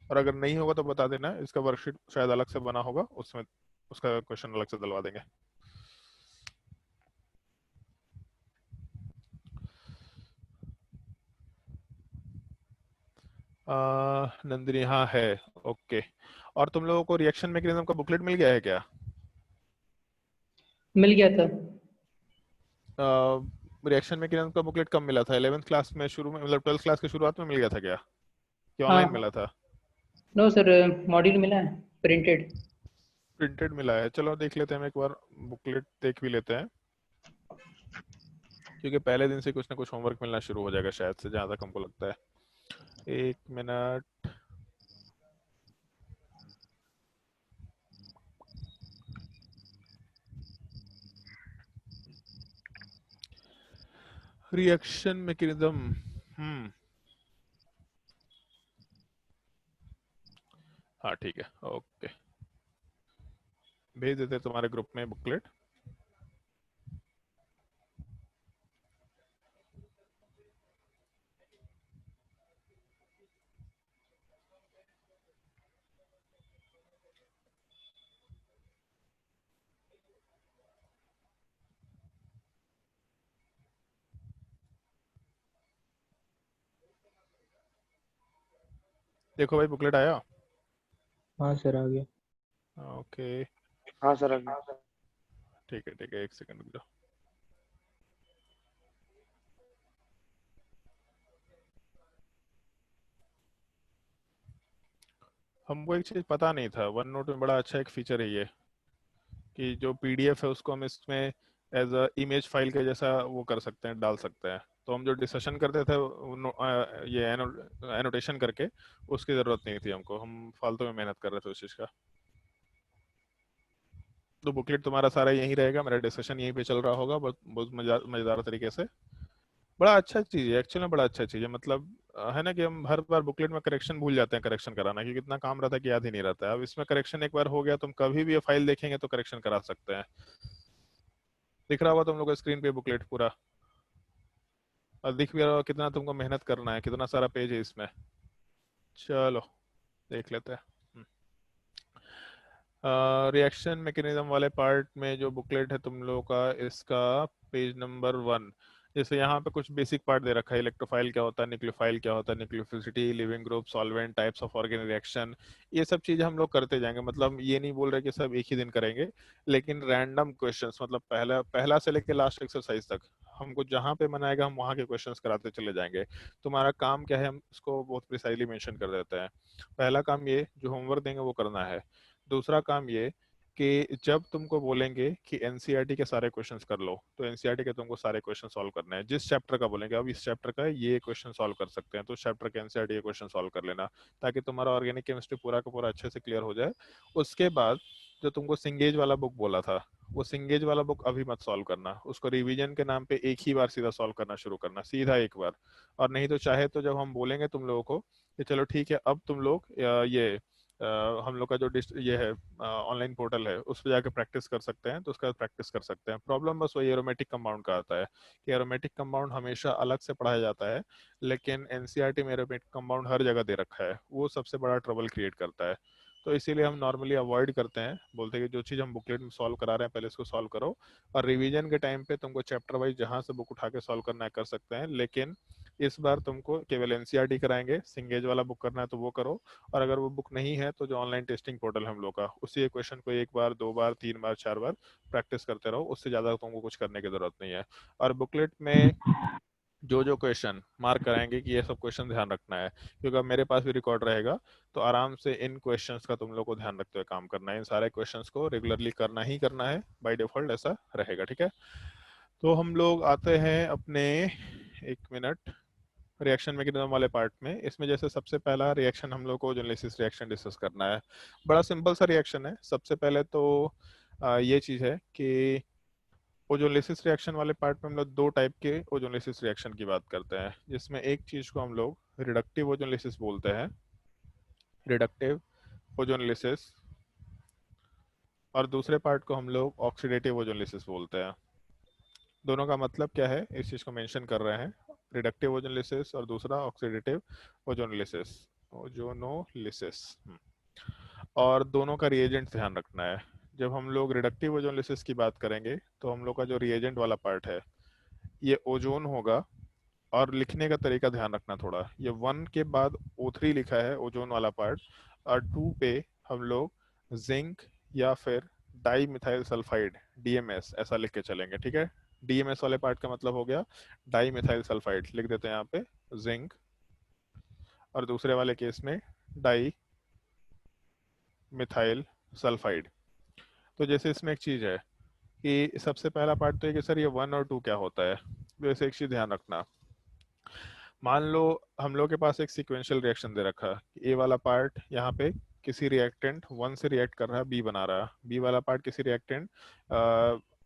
और अगर नहीं होगा तो बता देना, इसका वर्कशीट शायद अलग से बना होगा, उसमें उसका क्वेश्चन अलग से दिलवा देंगे। नंदिनी, हाँ है। ओके। और तुम लोगों को रिएक्शन मैकेनिज्म का बुकलेट मिल गया है क्या। मिल गया था। रिएक्शन मैकेनिज्म का बुकलेट कब मिला था, 11th क्लास में शुरू में, मतलब 12th क्लास के शुरुआत में मिल गया था क्या, कि ऑनलाइन हाँ। मिला था। नो सर, मॉड्यूल मिला है, प्रिंटेड। प्रिंटेड मिला है, चलो देख लेते हैं, हम एक बार बुकलेट देख भी लेते हैं। क्योंकि पहले दिन से कुछ ना कुछ होमवर्क मिलना शुरू हो जाएगा शायद से, जहाँ तक हमको लगता है। 1 मिनट। Reaction mechanism. हम्म। हाँ ठीक है, ओके। भेज देते हैं तुम्हारे ग्रुप में बुकलेट। देखो भाई, बुकलेट आया। हाँ सर, आ गया। ओके। हाँ सर, अभी। ठीक है, 1 सेकंड रुक जाओ। हमको एक चीज पता नहीं था, वन नोट में बड़ा अच्छा एक फीचर है ये, कि जो पीडीएफ है उसको हम इसमें एज अ इमेज फाइल के जैसा वो कर सकते हैं, डाल सकते हैं। तो हम जो डिस्कशन करते थे ये एनोटेशन करके, उसकी ज़रूरत नहीं थी हमको, हम फालतू में मेहनत कर रहे थे उस चीज़ का। तो बुकलेट तुम्हारा सारा यहीं रहेगा, मेरा डिस्कशन यहीं पे चल रहा होगा, बहुत बहुत मज़ेदार तरीके से। बड़ा अच्छा चीज़ है एक्चुअली में, बड़ा अच्छा चीज़ है। मतलब है ना कि हम हर बार बुकलेट में करेक्शन भूल जाते हैं, करेक्शन कराना, क्योंकि इतना काम रहता है कि याद ही नहीं रहता है। अब इसमें करेक्शन एक बार हो गया, तुम कभी भी ये फाइल देखेंगे तो करेक्शन करा सकते हैं। दिख रहा होगा तुम लोग को स्क्रीन पे बुकलेट पूरा, और दिख भी रहा होगा कितना तुमको मेहनत करना है, कितना सारा पेज है इसमें। चलो देख लेते हैं। रिएक्शन मैकेनिज्म वाले पार्ट में जो बुकलेट है तुम लोगों का, इसका पेज नंबर 1। जैसे यहाँ पे कुछ बेसिक पार्ट दे रखा है, इलेक्ट्रोफाइल क्या होता है, न्यूक्लियोफाइल क्या होता है, nucleophilicity, leaving group, solvent, types of organic reaction, ये सब चीजें हम लोग करते जाएंगे। मतलब ये नहीं बोल रहे कि सब एक ही दिन करेंगे, लेकिन रैंडम क्वेश्चंस, मतलब पहला पहला से लेकर लास्ट एक्सरसाइज तक हमको जहाँ पे मन आएगा हम वहाँ के क्वेश्चंस कराते चले जाएंगे। तुम्हारा काम क्या है, हम इसको बहुत प्रिसाइजली मेंशन कर देते हैं। पहला काम ये जो होमवर्क देंगे वो करना है। दूसरा काम ये कि जब तुमको बोलेंगे कि एनसीईआरटी के सारे क्वेश्चंस कर लो, तो एनसीईआरटी के तुमको सारे क्वेश्चन सॉल्व करने हैं। जिस चैप्टर का बोलेंगे अब इस चैप्टर का ये क्वेश्चन सॉल्व कर सकते हैं, तो उस चैप्टर के एनसीईआरटी के क्वेश्चन सॉल्व कर लेना, ताकि तुम्हारा ऑर्गेनिक केमिस्ट्री पूरा का पूरा अच्छे से क्लियर हो जाए। उसके बाद जो तुमको सिंगेज वाला बुक बोला था, वो सिंगेज वाला बुक अभी मत सॉल्व करना, उसको रिवीजन के नाम पे एक ही बार सीधा सॉल्व करना शुरू करना, सीधा एक बार। और नहीं तो चाहे तो जब हम बोलेंगे तुम लोगों को कि चलो ठीक है अब तुम लोग हम लोग का जो ये है ऑनलाइन पोर्टल है उस पर जाकर प्रैक्टिस कर सकते हैं, तो उसका प्रैक्टिस कर सकते हैं। प्रॉब्लम बस वही एरोमेटिक कंपाउंड का आता है कि एरोमेटिक कंपाउंड हमेशा अलग से पढ़ाया जाता है, लेकिन एनसीईआरटी में एरोमेटिक कंपाउंड हर जगह दे रखा है, वो सबसे बड़ा ट्रबल क्रिएट करता है। तो इसीलिए हम नॉर्मली अवॉइड करते हैं, बोलते हैं कि जो चीज़ हम बुकलेट में सॉल्व करा रहे हैं पहले इसको सॉल्व करो, और रिवीजन के टाइम पे तुमको चैप्टर वाइज जहाँ से बुक उठा के सॉल्व करना है कर सकते हैं, लेकिन इस बार तुमको केवल एनसीईआरटी कराएंगे। सिंगेज वाला बुक करना है तो वो करो, और अगर वो बुक नहीं है तो जो ऑनलाइन टेस्टिंग पोर्टल है हम लोग का, उसी क्वेश्चन को एक बार, दो बार, तीन बार, चार बार प्रैक्टिस करते रहो, उससे ज्यादा तुमको कुछ करने की जरूरत नहीं है। और बुकलेट में जो जो क्वेश्चन मार्क कराएंगे कि ये सब क्वेश्चन ध्यान रखना है, क्योंकि अब मेरे पास भी रिकॉर्ड रहेगा, तो आराम से इन क्वेश्चंस का तुम लोग को ध्यान रखते हुए काम करना है। इन सारे क्वेश्चंस को रेगुलरली करना ही करना है, बाय डिफॉल्ट ऐसा रहेगा, ठीक है। तो हम लोग आते हैं अपने, एक मिनट, रिएक्शन मैकेनिज्म वाले पार्ट में। इसमें जैसे सबसे पहला रिएक्शन हम लोग को ओजोनलिसिस रिएक्शन डिस्कस करना है। बड़ा सिंपल सा रिएक्शन है। सबसे पहले तो ये चीज़ है कि ओजोनलिसिस रिएक्शन वाले पार्ट में हम लोग दो टाइप के ओजोनलिसिस रिएक्शन की बात करते हैं, जिसमें एक चीज़ को हम लोग रिडक्टिव ओजोनलिसिस बोलते हैं, रिडक्टिव ओजोनलिसिस, और दूसरे पार्ट को हम लोग ऑक्सीडेटिव ओजोनलिसिस बोलते हैं। दोनों का मतलब क्या है इस चीज़ को मेंशन कर रहे हैं, रिडक्टिव ओजोनलिसिस और दूसरा ऑक्सीडेटिव ओजोनलिसिस, ओजोनोलिसिस। और दोनों का रिएजेंट ध्यान रखना है। जब हम लोग रिडक्टिव ओजोनलिसिस की बात करेंगे तो हम लोग का जो रिएजेंट वाला पार्ट है ये ओजोन होगा, और लिखने का तरीका ध्यान रखना थोड़ा, ये 1 के बाद O3 लिखा है ओजोन वाला पार्ट, और 2 पे हम लोग जिंक या फिर डाई मिथाइल सल्फाइड, DMS ऐसा लिख के चलेंगे, ठीक है। DMS वाले पार्ट का मतलब हो गया डाई मिथाइल सल्फाइड, लिख देते हैं यहाँ पे जिंक, और दूसरे वाले केस में डाई मिथाइल सल्फाइड। तो जैसे इसमें एक चीज है कि सबसे पहला पार्ट तो है कि सर ये 1 और 2 क्या होता है। वैसे एक चीज ध्यान रखना, मान लो हम लोग के पास एक सीक्वेंशियल रिएक्शन दे रखा है, ए वाला पार्ट यहाँ पे किसी रिएक्टेंट 1 से रिएक्ट कर रहा है, बी बना रहा है, बी वाला पार्ट किसी रिएक्टेंट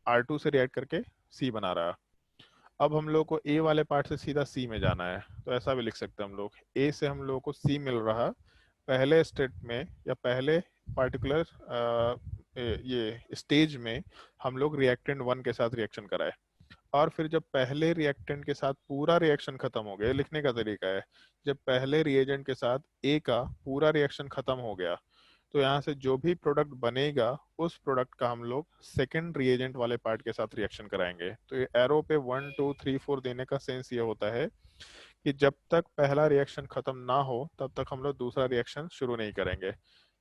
R2 से रिएक्ट करके सी बना रहा है। अब हम लोग को ए वाले पार्ट से सीधा सी में जाना है, तो ऐसा भी लिख सकते हैं हम लोग, ए से हम लोग को सी मिल रहा पहले स्टेप में, या पहले पार्टिकुलर ये स्टेज में हम लोग रिएक्टेंट 1 के साथ रिएक्शन कराए, और फिर जब पहले रिएक्टेंट के साथ पूरा रिएक्शन खत्म हो गया, लिखने का तरीका है, जब पहले रिएजेंट के साथ ए का पूरा रिएक्शन खत्म हो गया, तो यहाँ से जो भी प्रोडक्ट बनेगा उस प्रोडक्ट का हम लोग सेकेंड रिएजेंट वाले पार्ट के साथ रिएक्शन कराएंगे। तो ये एरो पे 1 2 3 4 देने का सेंस ये होता है कि जब तक पहला रिएक्शन खत्म ना हो तब तक हम लोग दूसरा रिएक्शन शुरू नहीं करेंगे।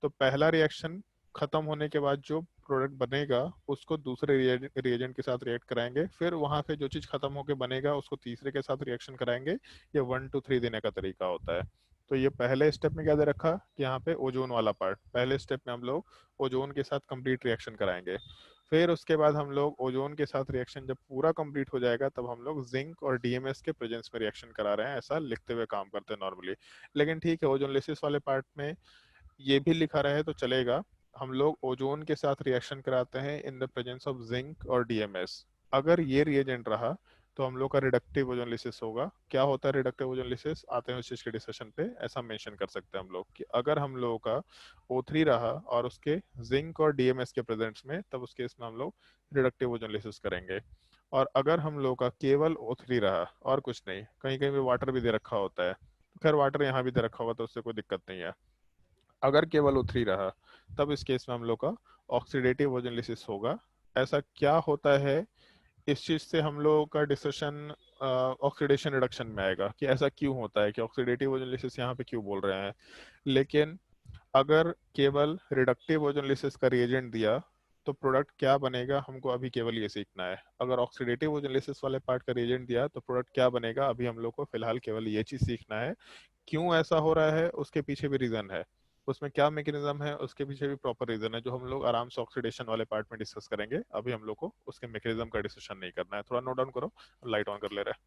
तो पहला रिएक्शन खत्म होने के बाद जो प्रोडक्ट बनेगा उसको दूसरे रिएजेंट के साथ रिएक्ट कराएंगे, फिर वहां पे जो चीज खत्म होके बनेगा उसको तीसरे के साथ रिएक्शन कराएंगे। ये 1 2 3 देने का तरीका होता है। तो ये पहले स्टेप में क्या दे रखा कि यहाँ पे ओजोन वाला पार्ट, पहले स्टेप में हम लोग ओजोन के साथ कंप्लीट रिएक्शन कराएंगे। फिर उसके बाद हम लोग ओजोन के साथ रिएक्शन जब पूरा कंप्लीट हो जाएगा तब हम लोग जिंक और DMS के प्रेजेंस में रिएक्शन करा रहे हैं, ऐसा लिखते हुए काम करते हैं नॉर्मली। लेकिन ठीक है, ओजोनलिसिस वाले पार्ट में ये भी लिखा रहे तो चलेगा, हम लोग ओजोन के साथ रिएक्शन कराते हैं in the presence of zinc और DMS। अगर ये रिएजेंट रहा तो हम लोग का रिडक्टिव ओजोनलिसिस होगा। क्या होता है रिडक्टिव ओजोनलिसिस, आते हैं उस चीज के डिस्कशन पे। ऐसा मेंशन कर सकते हैं हम लोग कि अगर हम लोगों का O3 रहा और उसके जिंक और DMS के प्रेजेंस में, तब उस केस में हम लोग रिडक्टिव ओजोनलिसिस करेंगे। और अगर हम लोग का केवल O3 रहा और कुछ नहीं, कहीं कहीं पे वाटर भी दे रखा होता है, खैर वाटर यहाँ भी दे रखा होगा तो उससे कोई दिक्कत नहीं है, अगर केवल O3 रहा तब इस केस में हम लोग का ऑक्सीडेटिव ओजोनलिसिस होगा। ऐसा क्या होता है, इस चीज से हम लोग का डिस्कशन ऑक्सीडेशन रिडक्शन में आएगा कि ऐसा क्यों होता है, कि ऑक्सीडेटिव ओजोनलिसिस यहाँ पे क्यों बोल रहे हैं। लेकिन अगर केवल रिडक्टिव ओजोनलिसिस का रिएजेंट दिया तो प्रोडक्ट क्या बनेगा हमको अभी केवल ये सीखना है। अगर ऑक्सीडेटिव ओजोनलिसिस वाले पार्ट का रिएजेंट दिया तो प्रोडक्ट क्या बनेगा अभी हम लोग को फिलहाल केवल ये चीज सीखना है। क्यों ऐसा हो रहा है उसके पीछे भी रीजन है, उसमें क्या मैकेनिज्म है उसके पीछे भी प्रॉपर रीजन है, जो हम लोग आराम से ऑक्सीडेशन वाले पार्ट में डिस्कस करेंगे। अभी हम लोग को उसके मैकेनिज्म का डिस्कशन नहीं करना है। थोड़ा नोट डाउन करो, लाइट ऑन कर ले रहे हैं।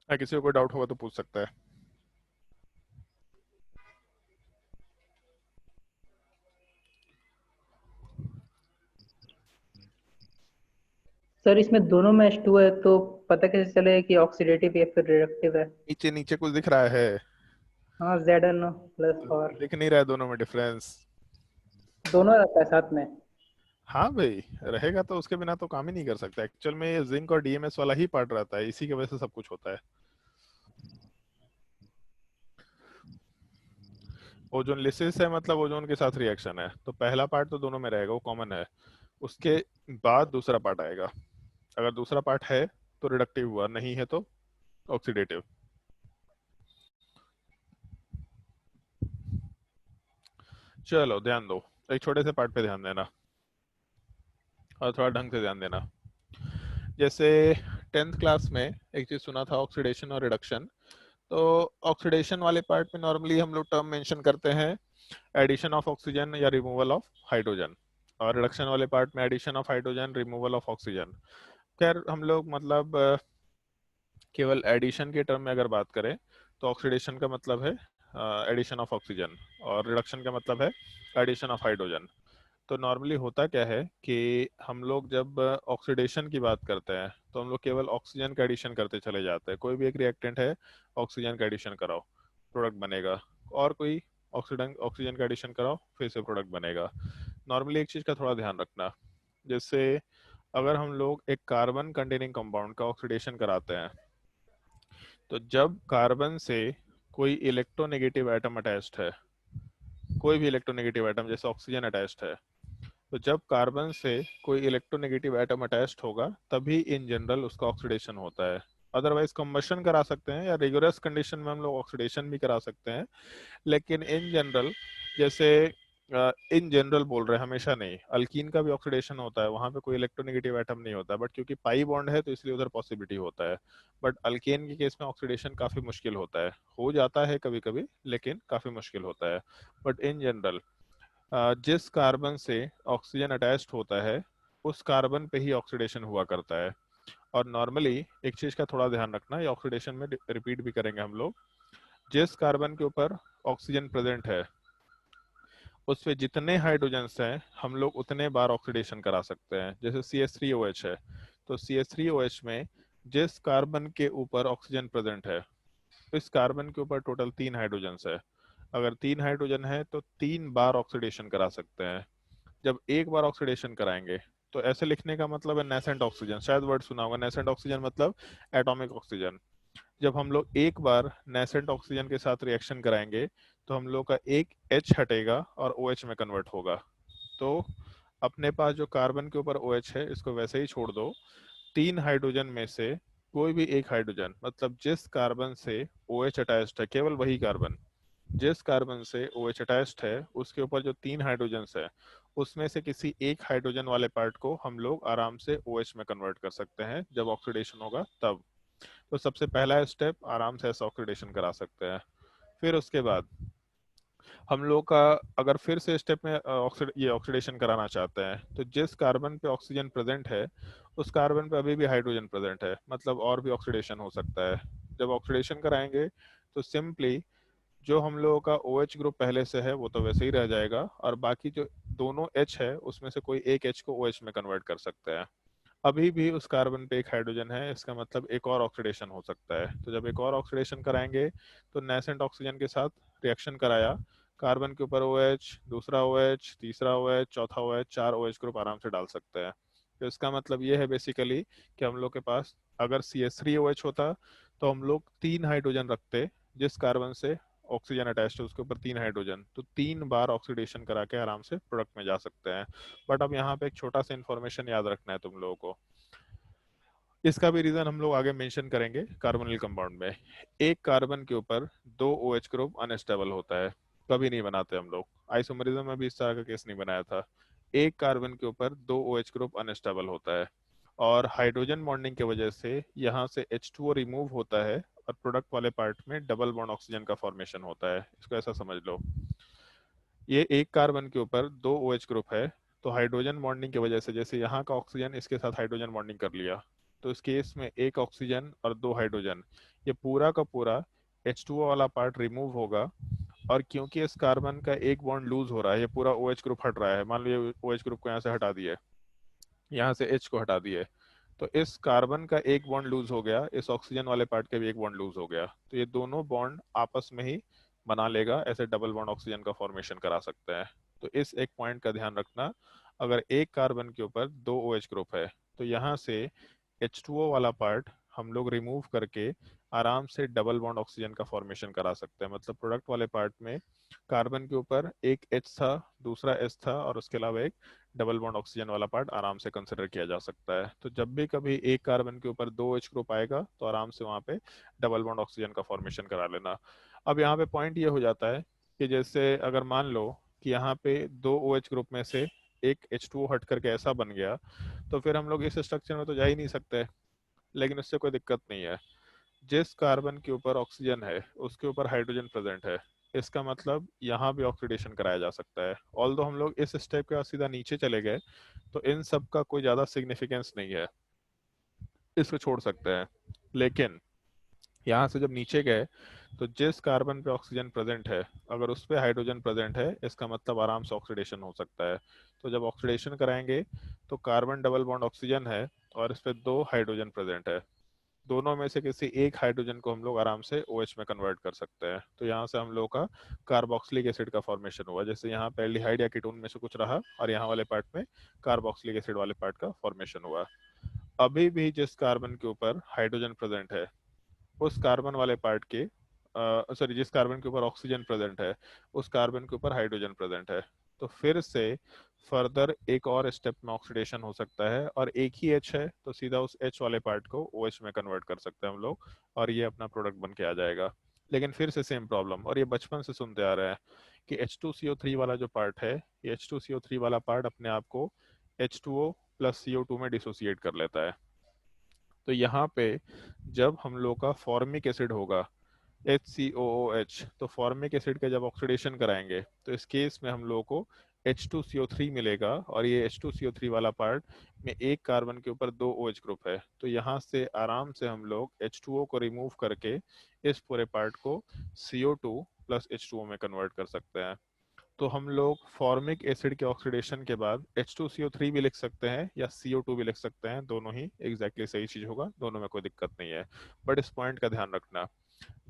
किसी को कोई डाउट होगा तो पूछ सकता है। सर इसमें दोनों में H2 है तो पता कैसे चलेगा कि ऑक्सीडेटिव या फिर रिडक्टिव है? नीचे नीचे कुछ दिख रहा है? हाँ, Zn प्लस और दिख नहीं रहा है दोनों में डिफरेंस? दोनों रहता है साथ में। हाँ भाई, रहेगा तो उसके बिना तो काम ही नहीं कर सकता। एक्चुअल में ये जिंक और डीएमएस वाला ही पार्ट रहता है, इसी की वजह से सब कुछ होता है। ओजोन लिसिस है मतलब ओजोन के साथ रिएक्शन है, तो पहला पार्ट तो दोनों में रहेगा, वो कॉमन है। उसके बाद दूसरा पार्ट आएगा। अगर दूसरा पार्ट है तो रिडक्टिव हुआ, नहीं है तो ऑक्सीडेटिव। चलो ध्यान दो, एक छोटे से पार्ट पे ध्यान देना और थोड़ा ढंग से ध्यान देना। जैसे 10th क्लास में एक चीज सुना था, ऑक्सीडेशन और रिडक्शन। तो ऑक्सीडेशन वाले पार्ट में नॉर्मली हम लोग टर्म मेंशन करते हैं एडिशन ऑफ ऑक्सीजन या रिमूवल ऑफ हाइड्रोजन, और रिडक्शन वाले पार्ट में addition of hydrogen removal of oxygen. खैर हम लोग मतलब केवल एडिशन के टर्म में अगर बात करें तो ऑक्सीडेशन का मतलब है एडिशन ऑफ ऑक्सीजन, और रिडक्शन का मतलब है एडिशन ऑफ हाइड्रोजन। तो नॉर्मली होता क्या है कि हम लोग जब ऑक्सीडेशन की बात करते हैं तो हम लोग केवल ऑक्सीजन का एडिशन करते चले जाते हैं। कोई भी एक रिएक्टेंट है, ऑक्सीजन का एडिशन कराओ, प्रोडक्ट बनेगा। और कोई ऑक्सीजन ऑक्सीजन का एडिशन कराओ, फिर से प्रोडक्ट बनेगा। नॉर्मली एक चीज का थोड़ा ध्यान रखना, जैसे अगर हम लोग एक कार्बन कंटेनिंग कंपाउंड का ऑक्सीडेशन कराते हैं तो जब कार्बन से कोई इलेक्ट्रोनेगेटिव एटम अटैच्ड है, कोई भी इलेक्ट्रोनेगेटिव एटम जैसे ऑक्सीजन अटैच्ड है, तो जब कार्बन से कोई इलेक्ट्रोनेगेटिव एटम अटैच्ड होगा तभी इन जनरल उसका ऑक्सीडेशन होता है। अदरवाइज कंबशन करा सकते हैं या रिगोरस कंडीशन में हम लोग ऑक्सीडेशन भी करा सकते हैं, लेकिन इन जनरल, जैसे इन जनरल बोल रहे हैं, हमेशा नहीं। अल्कीन का भी ऑक्सीडेशन होता है, वहां पे कोई इलेक्ट्रोनेगेटिव एटम नहीं होता, बट क्योंकि पाई बॉन्ड है तो इसलिए उधर पॉसिबिलिटी होता है। बट अल्केन के केस में ऑक्सीडेशन काफी मुश्किल होता है, हो जाता है कभी कभी लेकिन काफी मुश्किल होता है। बट इन जनरल जिस कार्बन से ऑक्सीजन अटैच्ड होता है उस कार्बन पे ही ऑक्सीडेशन हुआ करता है। और नॉर्मली एक चीज का थोड़ा ध्यान रखना, ये ऑक्सीडेशन में रिपीट भी करेंगे हम लोग, जिस कार्बन के ऊपर ऑक्सीजन प्रेजेंट है उस पे जितने हाइड्रोजन्स हैं हम लोग उतने बार ऑक्सीडेशन करा सकते हैं। जैसे CH3OH है, तो CH3OH में जिस कार्बन के ऊपर ऑक्सीजन प्रेजेंट है इस कार्बन के ऊपर टोटल 3 हाइड्रोजन्स है। अगर 3 हाइड्रोजन है तो 3 बार ऑक्सीडेशन करा सकते हैं। जब एक बार ऑक्सीडेशन कराएंगे तो ऐसे लिखने का मतलब है नेसेंट ऑक्सीजन, शायद वर्ड सुना होगा। नेसेंट ऑक्सीजन मतलब एटॉमिक ऑक्सीजन। जब हम लोग एक बार नेसेंट ऑक्सीजन के साथ रिएक्शन कराएंगे तो हम लोग का एक H हटेगा और OH में कन्वर्ट होगा। तो अपने पास जो कार्बन के ऊपर OH है इसको वैसे ही छोड़ दो। 3 हाइड्रोजन में से कोई भी एक हाइड्रोजन, मतलब जिस कार्बन से OH अटैच्ड है, केवल वही कार्बन, जिस कार्बन से OH अटैच्ड है उसके ऊपर जो 3 हाइड्रोजन्स है उसमें से किसी एक हाइड्रोजन वाले पार्ट को हम लोग आराम से OH में कन्वर्ट कर सकते हैं जब ऑक्सीडेशन होगा तब। तो सबसे पहला स्टेप आराम से ऐसा ऑक्सीडेशन करा सकते हैं। फिर उसके बाद हम लोग का अगर फिर से स्टेप में ये ऑक्सीडेशन कराना चाहते हैं तो जिस कार्बन पे ऑक्सीजन प्रेजेंट है उस कार्बन पे अभी भी हाइड्रोजन प्रेजेंट है, मतलब और भी ऑक्सीडेशन हो सकता है। जब ऑक्सीडेशन कराएंगे तो सिंपली जो हम लोगों का OH ग्रुप पहले से है वो तो वैसे ही रह जाएगा, और बाकी जो दोनों H है उसमें से कोई एक H को OH में कन्वर्ट कर सकते हैं। अभी भी उस कार्बन पे एक हाइड्रोजन है, इसका मतलब एक और ऑक्सीडेशन हो सकता है। तो जब एक और ऑक्सीडेशन कराएंगे तो नेसेंट ऑक्सीजन के साथ रिएक्शन कराया, कार्बन के ऊपर OH, दूसरा OH, तीसरा OH, चौथा OH, 4 OH ग्रुप आराम से डाल सकते हैं। तो इसका मतलब ये है बेसिकली कि हम लोग के पास अगर CH3OH होता तो हम लोग 3 हाइड्रोजन रखते, जिस कार्बन से ऑक्सीजन अटैच है उसके ऊपर 3 हाइड्रोजन, तो 3 बार ऑक्सीडेशन करा के आराम से प्रोडक्ट में जा सकते हैं। बट अब यहाँ पे एक छोटा सा इंफॉर्मेशन याद रखना है तुम लोगों को, इसका भी रीजन हम लोग आगे मेंशन करेंगे कार्बोनिल कंपाउंड में। एक कार्बन के ऊपर 2 OH ग्रुप अनस्टेबल होता है, कभी नहीं बनाते हम लोग, आइसोमरिज्म में भी इस तरह का केस नहीं बनाया था। एक कार्बन के ऊपर 2 OH ग्रुप अनस्टेबल होता है और हाइड्रोजन बॉन्डिंग की वजह से यहाँ से H2O रिमूव होता है और प्रोडक्ट वाले पार्ट में डबल बॉन्ड ऑक्सीजन का फॉर्मेशन होता है। इसको ऐसा समझ लो, ये एक कार्बन के ऊपर 2 OH ग्रुप है, तो हाइड्रोजन बॉन्डिंग की वजह से जैसे यहाँ का ऑक्सीजन इसके साथ हाइड्रोजन बॉन्डिंग कर लिया, तो इस केस में एक ऑक्सीजन और 2 हाइड्रोजन, ये पूरा का पूरा H2O वाला पार्ट रिमूव होगा। और क्योंकि इस कार्बन का एक बॉन्ड लूज हो रहा है, ये पूरा OH ग्रुप हट रहा है, मान लो ये OH ग्रुप को यहाँ से हटा दिए, यहाँ से H को हटा दिए, तो इस कार्बन का एक बॉन्ड लूज हो गया, इस ऑक्सीजन वाले पार्ट का भी एक बॉन्ड लूज हो गया, तो ये दोनों बॉन्ड आपस में ही बना लेगा, ऐसे डबल बॉन्ड ऑक्सीजन का फॉर्मेशन करा सकते हैं। तो इस एक पॉइंट का ध्यान रखना, अगर एक कार्बन के ऊपर 2 OH ग्रुप है तो यहाँ से H2O वाला पार्ट हम लोग रिमूव करके आराम से डबल बॉन्ड ऑक्सीजन का फॉर्मेशन करा सकते हैं। मतलब प्रोडक्ट वाले पार्ट में कार्बन के ऊपर एक H था, दूसरा S था और उसके अलावा एक डबल बॉन्ड ऑक्सीजन वाला पार्ट आराम से कंसिडर किया जा सकता है। तो जब भी कभी एक कार्बन के ऊपर 2 OH ग्रुप आएगा तो आराम से वहां पे डबल बॉन्ड ऑक्सीजन का फॉर्मेशन करा लेना। अब यहाँ पे पॉइंट ये हो जाता है कि जैसे अगर मान लो कि यहाँ पे 2 OH ग्रुप में से एक H2O हट करके ऐसा बन गया, तो फिर हम लोग इस स्ट्रक्चर में तो जा ही नहीं सकते, लेकिन इससे कोई दिक्कत नहीं है। जिस कार्बन के ऊपर ऑक्सीजन है उसके ऊपर हाइड्रोजन प्रेजेंट है, इसका मतलब यहाँ भी ऑक्सीडेशन कराया जा सकता है। ऑल्दो हम लोग इस स्टेप के बाद सीधा नीचे चले गए तो इन सब का कोई ज्यादा सिग्निफिकेंस नहीं है, इसको छोड़ सकते हैं। लेकिन यहाँ से जब नीचे गए तो जिस कार्बन पे ऑक्सीजन प्रेजेंट है अगर उस पे हाइड्रोजन प्रेजेंट है, इसका मतलब आराम से ऑक्सीडेशन हो सकता है। तो जब ऑक्सीडेशन कराएंगे तो कार्बन डबल बॉन्ड ऑक्सीजन है और इस पे 2 हाइड्रोजन प्रेजेंट है, दोनों में से किसी एक हाइड्रोजन को हम लोग आराम से OH में कन्वर्ट कर सकते हैं। तो यहाँ से हम लोग का कार्बोक्सिलिक एसिड का फॉर्मेशन हुआ, जैसे यहाँ पे एल्डिहाइड या कीटोन में से कुछ रहा और यहाँ वाले पार्ट में कार्बोक्सिलिक एसिड वाले पार्ट का फॉर्मेशन हुआ। अभी भी जिस कार्बन के ऊपर हाइड्रोजन प्रेजेंट है उस कार्बन वाले पार्ट के सॉरी जिस कार्बन के ऊपर ऑक्सीजन प्रेजेंट है उस कार्बन के ऊपर हाइड्रोजन प्रेजेंट है, तो फिर से फर्दर एक और स्टेप में ऑक्सीडेशन हो सकता है और एक ही H है तो सीधा उस H वाले पार्ट को OH में कन्वर्ट कर सकते हैं हम लोग और ये अपना प्रोडक्ट बन के आ जाएगा। लेकिन फिर से सेम प्रॉब्लम, और ये बचपन से सुनते आ रहे हैं कि H2CO3 वाला जो पार्ट है, ये H2CO3 वाला पार्ट अपने आप को H2O प्लस CO2 में डिसोसिएट कर लेता है। तो यहाँ पे जब हम लोग का फॉर्मिक एसिड होगा HCOOH, तो फॉर्मिक एसिड का जब ऑक्सीडेशन कराएंगे तो इस केस में हम लोगों को H2CO3 मिलेगा और ये H2CO3 वाला पार्ट में एक कार्बन के ऊपर 2 OH ग्रुप है, तो यहाँ से आराम से हम लोग H2O को रिमूव करके इस पूरे पार्ट को CO2 प्लस H2O में कन्वर्ट कर सकते हैं। तो हम लोग फॉर्मिक एसिड के ऑक्सीडेशन के बाद H2CO3 भी लिख सकते हैं या CO2 भी लिख सकते हैं, दोनों ही एग्जैक्टली सही चीज होगा, दोनों में कोई दिक्कत नहीं है। बट इस पॉइंट का ध्यान रखना,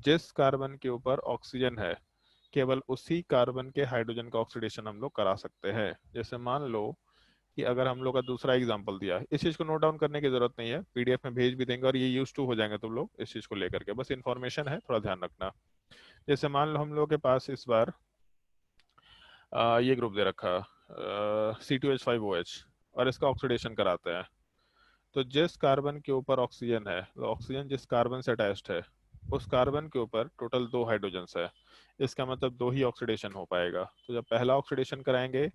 जिस कार्बन के ऊपर ऑक्सीजन है केवल उसी कार्बन के हाइड्रोजन का ऑक्सीडेशन हम लोग करा सकते हैं। जैसे मान लो कि अगर हम लोग का दूसरा एग्जांपल दिया, इस चीज को नोट डाउन करने की जरूरत नहीं है, PDF में भेज भी देंगे और ये यूज टू हो जाएंगे तुम लोग इस चीज को लेकर के, बस इन्फॉर्मेशन है, थोड़ा ध्यान रखना। जैसे मान लो हम लोग के पास इस बार ये ग्रुप दे रखा C2H5OH और इसका ऑक्सीडेशन कराते हैं, तो जिस कार्बन के ऊपर ऑक्सीजन है, तो ऑक्सीजन जिस कार्बन से अटैच्ड है उस कार्बन के ऊपर टोटल 2 हाइड्रोजन्स है, इसका मतलब 2 ही ऑक्सीडेशन हो पाएगा। तो जब पहला ऑक्सीडेशन कराएंगे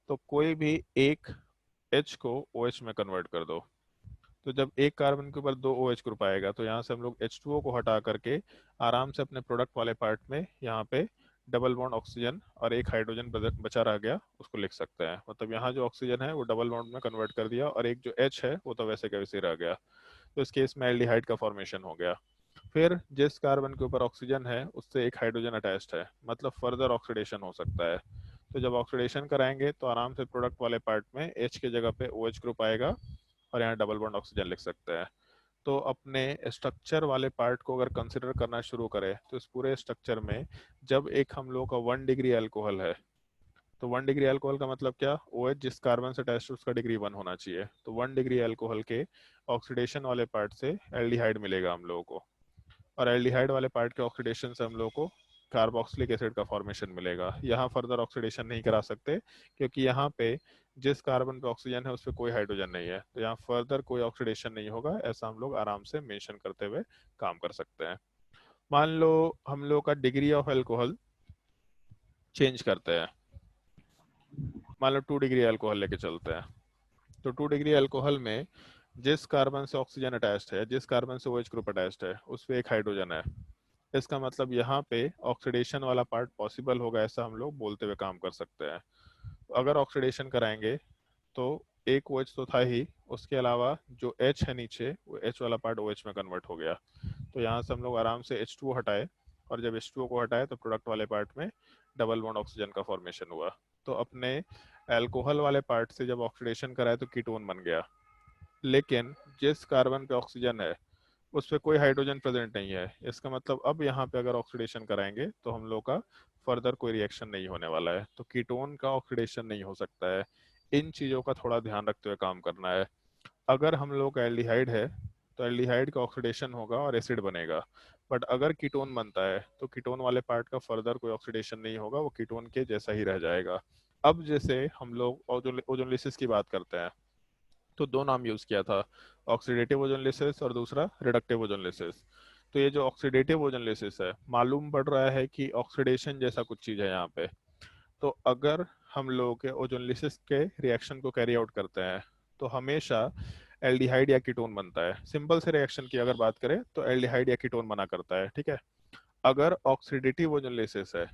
तो कोई भी एक H को OH में कन्वर्ट कर दो, तो जब एक कार्बन के ऊपर 2 OH ग्रुप आएगा तो यहाँ से हम लोग H2O को हटा करके आराम से अपने प्रोडक्ट वाले पार्ट में यहाँ पे डबल बॉन्ड ऑक्सीजन और एक हाइड्रोजन बचा रह गया उसको लिख सकते हैं। मतलब यहाँ जो ऑक्सीजन है वो डबल बॉन्ड में कन्वर्ट कर दिया और एक जो H है वो तो वैसे का वैसे रह गया, तो इस केस में एल्डिहाइड का फॉर्मेशन हो गया। फिर जिस कार्बन के ऊपर ऑक्सीजन है उससे एक हाइड्रोजन अटैच्ड है, मतलब फर्दर ऑक्सीडेशन हो सकता है। तो जब ऑक्सीडेशन कराएंगे तो आराम से प्रोडक्ट वाले पार्ट में H की जगह पे OH ग्रुप आएगा और यहाँ डबल बॉन्ड ऑक्सीजन लिख सकते हैं। तो अपने स्ट्रक्चर वाले पार्ट को अगर कंसिडर करना शुरू करें तो इस पूरे स्ट्रक्चर में जब एक हम लोग का 1 डिग्री अल्कोहल है, तो 1 डिग्री अल्कोहल का मतलब क्या, OH जिस कार्बन से अटैच है उसका डिग्री 1 होना चाहिए। तो 1 डिग्री अल्कोहल के ऑक्सीडेशन वाले पार्ट से एल्डिहाइड मिलेगा हम लोगों को, और एल्डिहाइड वाले पार्ट के ऑक्सीडेशन से हम लोगों को कार्बोक्सिलिक एसिड का फॉर्मेशन मिलेगा। यहाँ फर्दर ऑक्सीडेशन नहीं करा सकते क्योंकि यहाँ पे जिस कार्बन पे ऑक्सीजन है उस पर कोई हाइड्रोजन नहीं है, तो यहाँ फर्दर कोई ऑक्सीडेशन नहीं होगा। ऐसा हम लोग आराम से मेंशन करते हुए काम कर सकते हैं। मान लो हम लोग का डिग्री ऑफ अल्कोहल चेंज करते हैं, मान लो 2 डिग्री अल्कोहल लेके चलते हैं। तो 2 डिग्री अल्कोहल में जिस कार्बन से ऑक्सीजन अटैच्ड है, जिस कार्बन से OH ग्रुप अटैच्ड है, उस पे एक हाइड्रोजन है। इसका मतलब यहाँ पे ऑक्सीडेशन वाला पार्ट पॉसिबल होगा, ऐसा हम लोग बोलते हुए काम कर सकते हैं। अगर ऑक्सीडेशन कराएंगे तो एक OH तो था ही, उसके अलावा जो H है नीचे, वो H वाला पार्ट OH में कन्वर्ट हो गया। तो यहाँ से हम लोग आराम से H2O हटाए, और जब H2O को हटाए तो प्रोडक्ट वाले पार्ट में डबल बॉन्ड ऑक्सीजन का फॉर्मेशन हुआ। तो अपने अल्कोहल वाले पार्ट से जब ऑक्सीडेशन कराए तो कीटोन बन गया, लेकिन जिस कार्बन पे ऑक्सीजन है उस पर कोई हाइड्रोजन प्रेजेंट नहीं है। इसका मतलब अब यहाँ पे अगर ऑक्सीडेशन कराएंगे तो हम लोग का फर्दर कोई रिएक्शन नहीं होने वाला है, तो कीटोन का ऑक्सीडेशन नहीं हो सकता है। इन चीज़ों का थोड़ा ध्यान रखते हुए काम करना है। अगर हम लोग का एल्डिहाइड है तो एल्डिहाइड का ऑक्सीडेशन होगा और एसिड बनेगा, बट अगर कीटोन बनता है तो कीटोन वाले पार्ट का फर्दर कोई ऑक्सीडेशन नहीं होगा, वो कीटोन के जैसा ही रह जाएगा। अब जैसे हम लोग ओजोनलिसिस की बात करते हैं तो दो नाम यूज किया था, ऑक्सीडेटिव ओजोनलिसिस और दूसरा रिडक्टिव ओजोनलिसिस। तो ये जो ऑक्सीडेटिव ओजोनलिसिस है, मालूम पड़ रहा है कि ऑक्सीडेशन जैसा कुछ चीज है यहाँ पे। तो अगर हम लोग के ओजोनलिसिस के रिएक्शन को कैरी आउट करते हैं तो हमेशा एल्डिहाइड या कीटोन बनता है। सिंपल से रिएक्शन की अगर बात करें तो एल्डिहाइड या कीटोन बना करता है, ठीक है। अगर ऑक्सीडेटिव ओजोनलिसिस है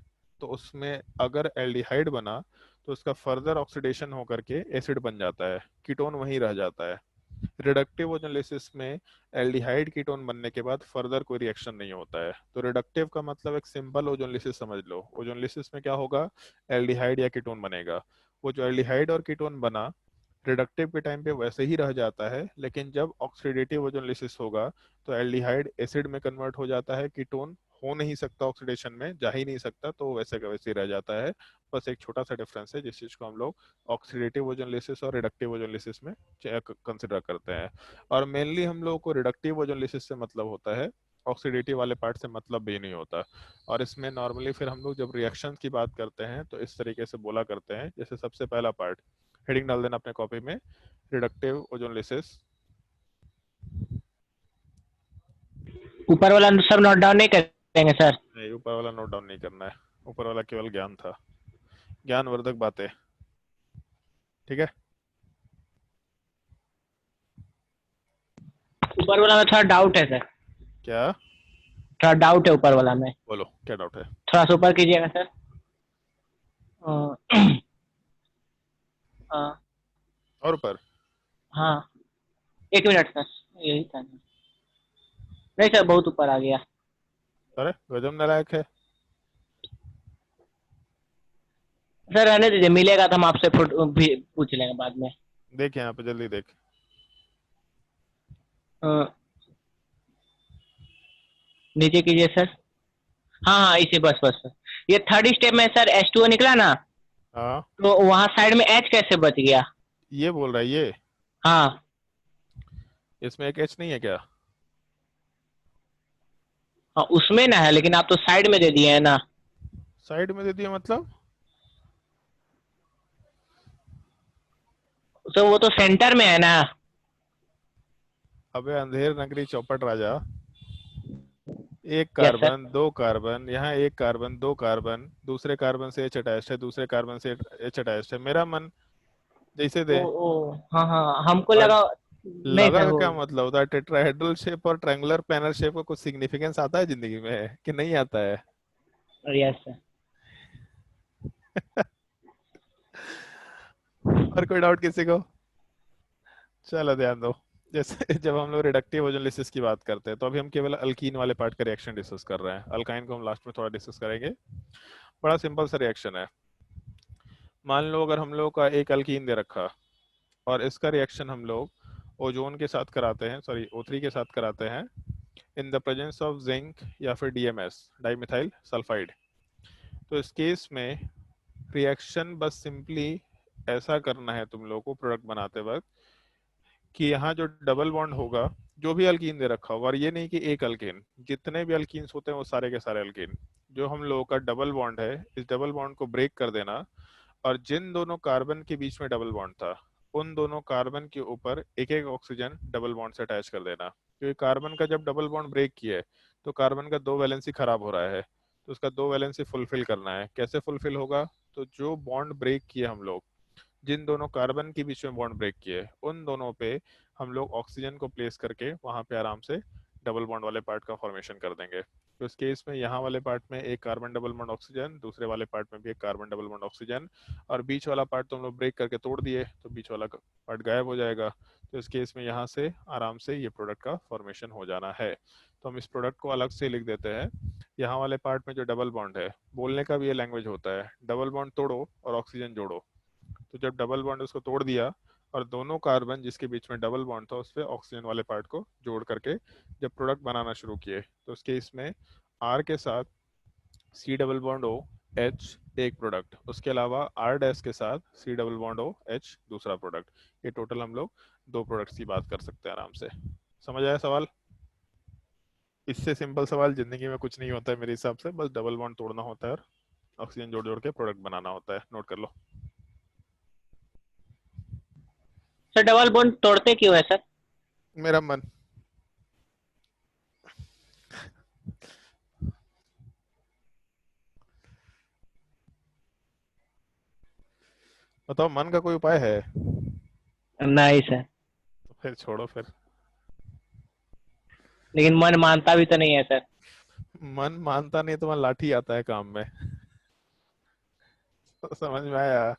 तो उसमें अगर एल्डिहाइड बना तो उसका फर्दर ऑक्सीडेशन होकर के एसिड बन जाता है, कीटोन वहीं रह जाता है। रिडक्टिव ओजोनलिसिस में एल्डिहाइड कीटोन बनने के बाद फर्दर कोई रिएक्शन नहीं होता है। तो रिडक्टिव का मतलब एक सिंपल ओजोनलिसिस समझ लो। ओजोनलिसिस में क्या होगा, एल्डिहाइड या कीटोन बनेगा, वो जो एल्डिहाइड और कीटोन बना रिडक्टिव के टाइम पे वैसे ही रह जाता है, लेकिन जब ऑक्सीडेटिव ओजोनलिसिस होगा तो एल्डिहाइड एसिड में कन्वर्ट हो जाता है, कीटोन हो नहीं सकता, ऑक्सीडेशन में जा ही नहीं सकता, तो वैसे का वैसे ही रह जाता है। बस एक छोटा सा डिफरेंस है जिस चीज को हम लोग ऑक्सीडेटिव ओजोनलिसिस और रिडक्टिव ओजोनलिसिस में कंसिडर करते हैं। और मेनली हम लोग को रिडक्टिव ओजोनलिसिस से मतलब होता है, ऑक्सीडेटिव वाले पार्ट से मतलब भी नहीं होता। और इसमें नॉर्मली फिर हम लोग जब रिएक्शंस की बात करते हैं तो इस तरीके से बोला करते हैं, जैसे सबसे पहला पार्ट हेडिंग डाल देना अपने कॉपी में, रिडक्टिव ओजोनलिसिस। ऊपर वाला सब नोट डाउन नहीं करेंगे सर? नहीं, ऊपर वाला नोट डाउन नहीं करना है, ऊपर वाला केवल ज्ञान था, ज्ञानवर्धक बातें, ठीक है। ऊपर वाला में थोड़ा डाउट है सर, क्या थोड़ा डाउट है ऊपर वाला में। बोलो, क्या डाउट है? थोड़ा सा ऊपर कीजिएगा सर। और ऊपर? हाँ, एक मिनट सर, यही था। नहीं सर, बहुत ऊपर आ गया। अरे गजब नालायक है। सर रहने दीजिए, मिलेगा तो हम आपसे भी पूछ लेंगे बाद में। देख यहाँ पे, जल्दी देख। नीचे कीजिए सर। हाँ हाँ, इसे बस बस सर। ये थर्ड स्टेप में सर H2O निकला ना, हाँ, तो वहाँ साइड में H कैसे बच गया? ये बोल रहा है ये? हाँ, इसमें एक H नहीं है क्या? हाँ उसमें ना है, लेकिन आप तो साइड में दे दिए हैं ना। साइड में दे दिया मतलब? तो वो तो सेंटर में है ना। अबे अंधेर नगरी चौपट राजा, एक यस सर। कार्बन दो कार्बन, यहाँ एक कार्बन दो कार्बन, दूसरे कार्बन से H अटैच्ड है, दूसरे कार्बन से H अटैच्ड है। मेरा मन जैसे दे। ओ हाँ हाँ, हमको और लगा। नहीं लगा सर का वो। क्या मतलब होता है? टेट्राहेड्रल शेप और ट्रायंगुलर प्लैनर शेप का कुछ सिग्निफिकेंस आता है जिंदगी में कि नहीं आता है? Yes sir. और कोई डाउट किसी को? चलो ध्यान दो। जैसे जब हम लोग रिडक्टिव ओजोनलिसिस की बात करते हैं तो अभी हम केवल अल्कीन वाले पार्ट का रिएक्शन डिस्कस कर रहे हैं, अल्काइन को हम लास्ट में थोड़ा डिस्कस करेंगे। बड़ा सिंपल सा रिएक्शन है। मान लो अगर हम लोग का एक अल्कीन दे रखा और इसका रिएक्शन हम लोग ओजोन के साथ कराते हैं, सॉरी O3 के साथ कराते हैं in the presence of zinc या फिर DMS, डाइमिथाइल सल्फाइड। तो इस केस में रिएक्शन बस सिंपली ऐसा करना है तुम लोगों को प्रोडक्ट बनाते वक्त कि यहाँ जो डबल बॉन्ड होगा, जो भी अल्कीन दे रखा होगा, और ये नहीं कि एक अल्कीन, जितने भी अल्कीन्स होते हैं वो सारे के सारे अल्कीन, जो हम लोगों का डबल बॉन्ड है, इस डबल बॉन्ड को ब्रेक कर देना, और जिन दोनों कार्बन के बीच में डबल बॉन्ड था उन दोनों कार्बन के ऊपर एक एक ऑक्सीजन डबल बॉन्ड से अटैच कर देना। क्योंकि कार्बन का जब डबल बॉन्ड ब्रेक किया है तो कार्बन का 2 वैलेंसी खराब हो रहा है, तो उसका 2 वैलेंसी फुलफिल करना है। कैसे फुलफिल होगा? तो जो बॉन्ड ब्रेक किए हम लोग, जिन दोनों कार्बन के बीच में बॉन्ड ब्रेक किए, उन दोनों पे हम लोग ऑक्सीजन को प्लेस करके वहां पे आराम से डबल बॉन्ड वाले पार्ट का फॉर्मेशन कर देंगे। तो इस केस में यहाँ वाले पार्ट में एक कार्बन डबल बॉन्ड ऑक्सीजन, दूसरे वाले पार्ट में भी एक कार्बन डबल बॉन्ड ऑक्सीजन, और बीच वाला पार्ट तो हम लोग ब्रेक करके तोड़ दिए तो बीच वाला पार्ट गायब हो जाएगा। तो इस केस में यहाँ से आराम से ये प्रोडक्ट का फॉर्मेशन हो जाना है। तो हम इस प्रोडक्ट को अलग से लिख देते हैं। यहाँ वाले पार्ट में जो डबल बॉन्ड है, बोलने का भी ये लैंग्वेज होता है, डबल बॉन्ड तोड़ो और ऑक्सीजन जोड़ो। तो जब डबल बॉन्ड उसको तोड़ दिया और दोनों कार्बन जिसके बीच में डबल बॉन्ड था उस पर ऑक्सीजन वाले पार्ट को जोड़ करके जब प्रोडक्ट बनाना शुरू किए, तो उसके इसमें R के साथ C double bond O H एक प्रोडक्ट, उसके अलावा R डैश के साथ C double bond O H दूसरा प्रोडक्ट। ये टोटल हम लोग 2 प्रोडक्ट्स की बात कर सकते हैं आराम से। समझ आया सवाल? इससे सिंपल सवाल जिंदगी में कुछ नहीं होता है मेरे हिसाब से, बस डबल बॉन्ड तोड़ना होता है और ऑक्सीजन जोड़ जोड़ के प्रोडक्ट बनाना होता है। नोट कर लो। सर डबल बॉन्ड तोड़ते क्यों है सर? मेरा मन। बताओ, मन का कोई उपाय है? नहीं सर, तो फिर छोड़ो फिर। लेकिन मन मानता भी तो नहीं है सर। मन मानता नहीं तो मन लाठी आता है काम में। तो समझ में आया?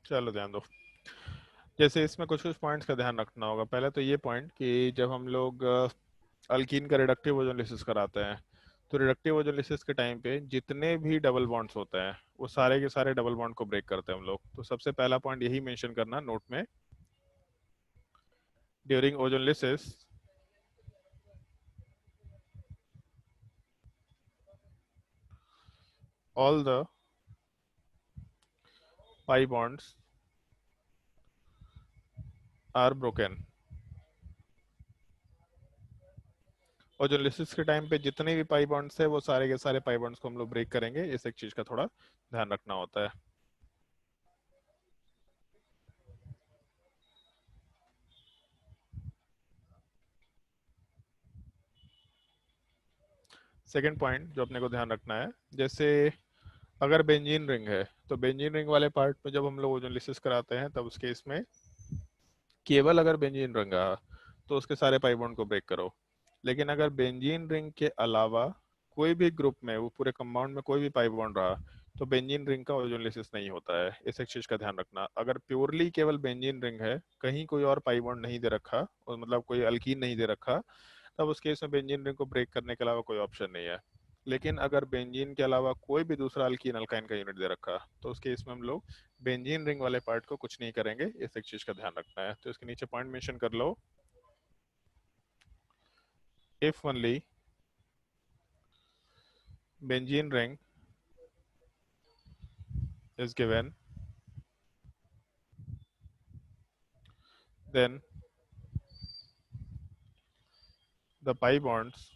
चलो ध्यान दो। जैसे इसमें कुछ कुछ पॉइंट्स का ध्यान रखना होगा। पहले तो ये पॉइंट कि जब हम लोग अल्कीन का रिडक्टिव ओजोलिसिस कराते हैं, तो रिडक्टिव ओजोलिसिस के टाइम पे जितने भी डबल बॉन्ड्स होते हैं वो सारे के सारे डबल बॉन्ड को ब्रेक करते हैं हम लोग। तो सबसे पहला पॉइंट यही मेंशन करना नोट में, during ozonolysis all the pi bonds are broken। Ozonolysis के टाइम पे जितने भी पाई बॉन्ड्स है वो सारे के सारे पाई बॉन्ड्स को हम लोग ब्रेक करेंगे। इस एक चीज का थोड़ा ध्यान रखना होता है। सेकेंड पॉइंट जो अपने को ध्यान रखना है, जैसे अगर बेंजीन रिंग है तो बेंजीन रिंग वाले पार्ट में जब हम लोग ओजोलिसिस कराते हैं तब उसके इसमें केवल अगर बेंजीन रिंग रहा तो उसके सारे पाई बॉन्ड को ब्रेक करो। लेकिन अगर बेंजीन रिंग के अलावा कोई भी ग्रुप में, वो पूरे कंपाउंड में कोई भी पाई बॉन्ड रहा तो बेंजीन रिंग का ओजोलिसिस नहीं होता है। इस एक चीज का ध्यान रखना। अगर प्योरली केवल बेंजीन रिंग है, कहीं कोई और पाई बॉन्ड नहीं दे रखा और मतलब कोई अल्कीन नहीं दे रखा, तब उस केस में बेंजीन रिंग को ब्रेक करने के अलावा कोई ऑप्शन नहीं है। लेकिन अगर बेंजीन के अलावा कोई भी दूसरा अल्कीन अल्काइन का यूनिट दे रखा तो उस केस में हम लोग बेंजीन रिंग वाले पार्ट को कुछ नहीं करेंगे। इस एक चीज का ध्यान रखना है। तो इसके नीचे पॉइंट मेंशन कर लो, if only benzene ring is given, then the pi bonds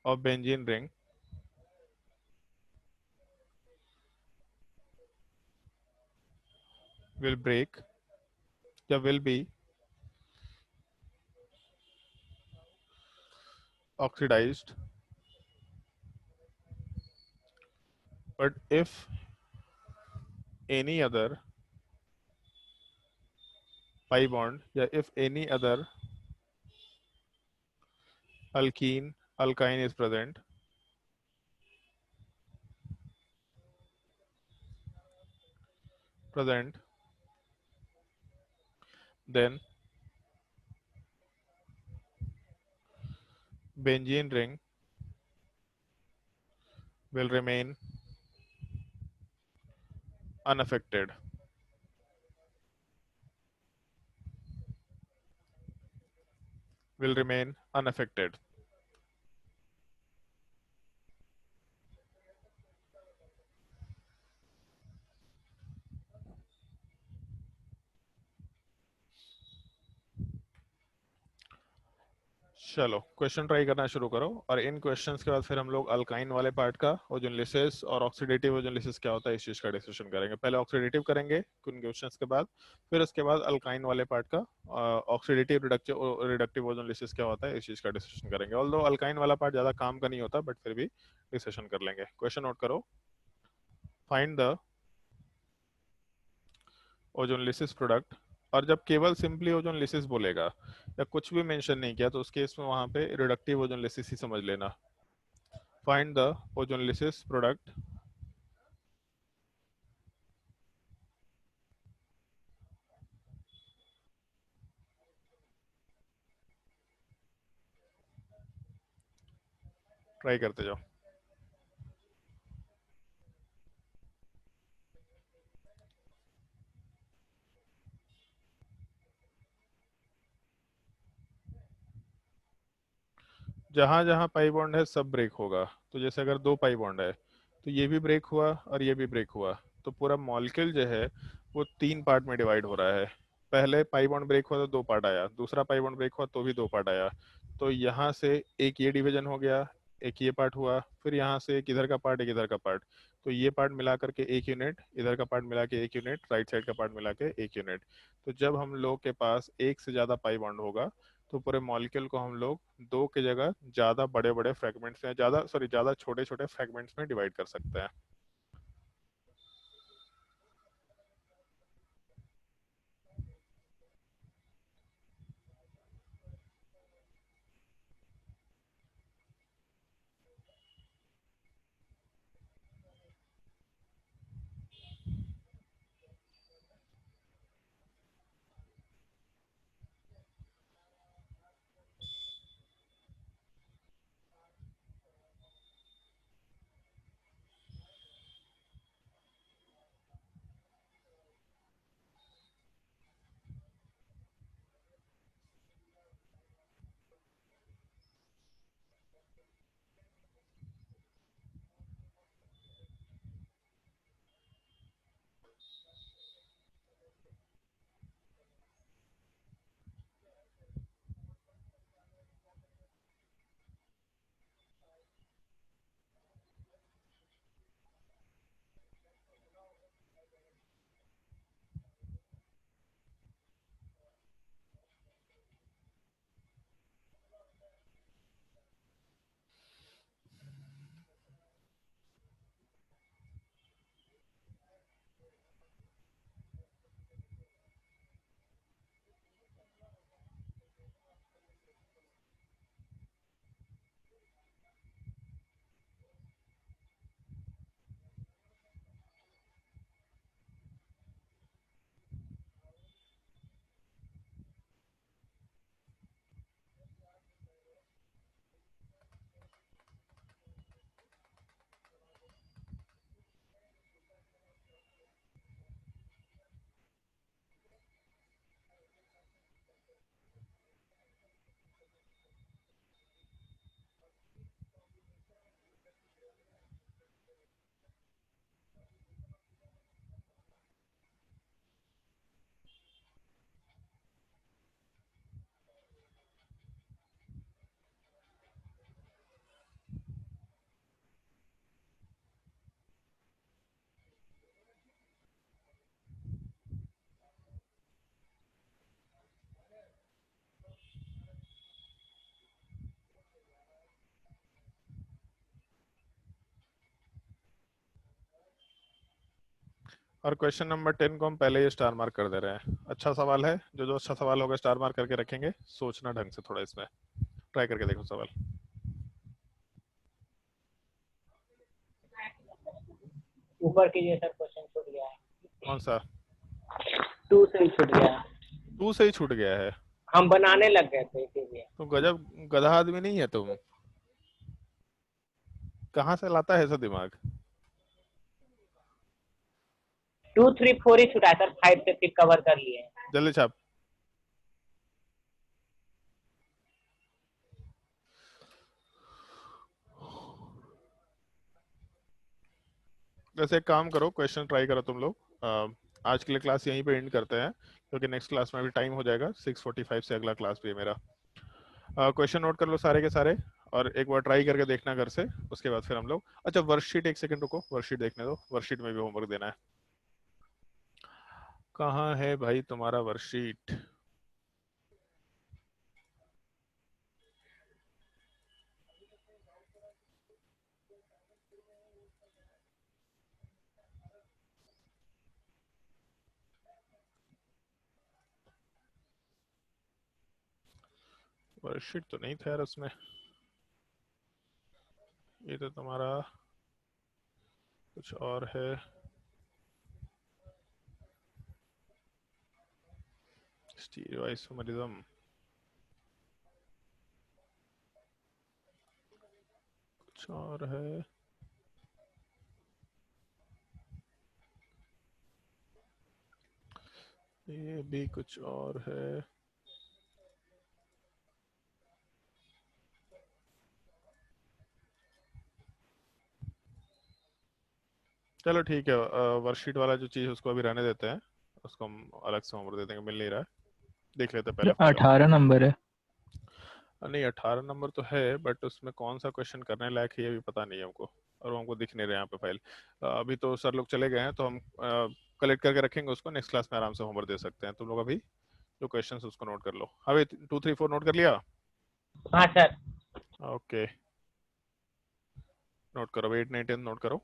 of benzene ring will break या will be oxidized, but if any other pi bond या if any other alkyne is present, then benzene ring will remain unaffected. Will remain unaffected. चलो question try करना शुरू करो, और इन questions के बाद फिर हम लोग अल्काइन वाले पार्ट का ओजोनलिसिस और ऑक्सीडेटिव ओजोनलिसिस क्या होता है इस चीज का डिस्कशन करेंगे। पहले ऑक्सीडेटिव करेंगे कुछ क्वेश्चंस के बाद, फिर उसके बाद अल्काइन वाले पार्ट का ऑक्सीडेटिव रिडक्टिव ओजोनलिसिस क्या होता है इस चीज का डिस्कशन करेंगे। ऑल्दो अल्काइन वाला पार्ट ज्यादा काम का नहीं होता, बट फिर भी डिस्कशन कर लेंगे। क्वेश्चन नोट करो। फाइंड द ओजोनलिसिस प्रोडक्ट, और जब केवल सिंपली ओजोनलिसिस बोलेगा या कुछ भी मेंशन नहीं किया तो उस केस में वहां पे रिडक्टिव ओजोनलिसिस ही समझ लेना। Find the ozonolysis product try करते जाओ। जहां जहां पाई बॉन्ड है सब ब्रेक होगा। तो जैसे अगर दो पाई बॉन्ड है तो ये भी ब्रेक हुआ और ये भी ब्रेक हुआ, तो पूरा मॉलिक्यूल जो है वो तीन पार्ट में डिवाइड हो रहा है। पहले पाई बॉन्ड ब्रेक हुआ तो दो पार्ट आया, दूसरा पाई बॉन्ड ब्रेक हुआ तो भी दो पार्ट आया। तो यहाँ से एक ये डिवीजन हो गया, एक ये पार्ट हुआ, फिर यहाँ से एक इधर का पार्ट एक इधर का पार्ट, तो ये पार्ट मिला करके एक यूनिट, इधर का पार्ट मिला के एक यूनिट, राइट साइड का पार्ट मिला के एक यूनिट। तो जब हम लोग के पास एक से ज्यादा पाई बॉन्ड होगा तो पूरे मॉलिक्यूल को हम लोग दो की जगह ज्यादा बड़े बड़े फ्रेगमेंट्स में, ज्यादा छोटे छोटे फ्रेगमेंट्स में डिवाइड कर सकते हैं। और क्वेश्चन नंबर 10 को हम पहले ही स्टार मार्क कर दे रहे हैं। अच्छा सवाल है, जो जो अच्छा सवाल होगा स्टार मार्क करके रखेंगे। सोचना ढंग से थोड़ा, इसमें ट्राई करके देखो सवाल। ऊपर कीजिए सर, क्वेश्चन छूट गया है। कौन सा? 2 से ही छूट गया है। 2 से ही छूट गया है? हम बनाने लग गए थे इसीलिए। तो गजब गधा आदमी नहीं है तुम, कहाँ से लाता है ऐसा दिमाग? 2, 3, 4 ही छूटा है सर, 5 से फिर कवर कर लिए हैं। जल्दी छाप। वैसे एक काम करो, क्वेश्चन ट्राई करो तुम लोग। आज के लिए क्लास यहीं पे एंड करते हैं, क्योंकि नेक्स्ट क्लास में भी टाइम हो जाएगा। 6:45 से अगला क्लास भी है मेरा। क्वेश्चन नोट कर लो सारे के सारे, और एक बार ट्राई करके देखना घर से। उसके बाद फिर हम लोग, अच्छा वर्कशीट, एक सेकंड रुको, वर्कशीट देखने दो। वर्कशीट में भी होमवर्क देना है। कहाँ है भाई तुम्हारा वर्कशीट? वर्कशीट तो नहीं था यार उसमें। ये तो तुम्हारा कुछ और है। स्टीरियोआइसोमरिज्म कुछ और है। ये भी कुछ और है। चलो ठीक है, वर्कशीट वाला जो चीज उसको अभी रहने देते हैं। उसको हम अलग से होमवर्क दे देंगे, मिल नहीं रहा है। देख लेते हैं पहले फाइल। 18 नंबर है। नहीं 18 नंबर तो है, बट उसमें कौन सा क्वेश्चन करने लायक है ये भी पता नहीं है हमको, और वो हमको दिख नहीं रहा यहाँ पे फाइल। अभी तो सर लोग चले गए हैं, तो हम कलेक्ट करके रखेंगे उसको। नेक्स्ट क्लास में आराम से होमवर्क दे सकते हैं। तुम लोग अभी जो क्वेश्चन उसको नोट कर लो। अभी 2, 3, 4 नोट कर लिया? हाँ सर। ओके, नोट करो। 8, 9, 10 नोट करो।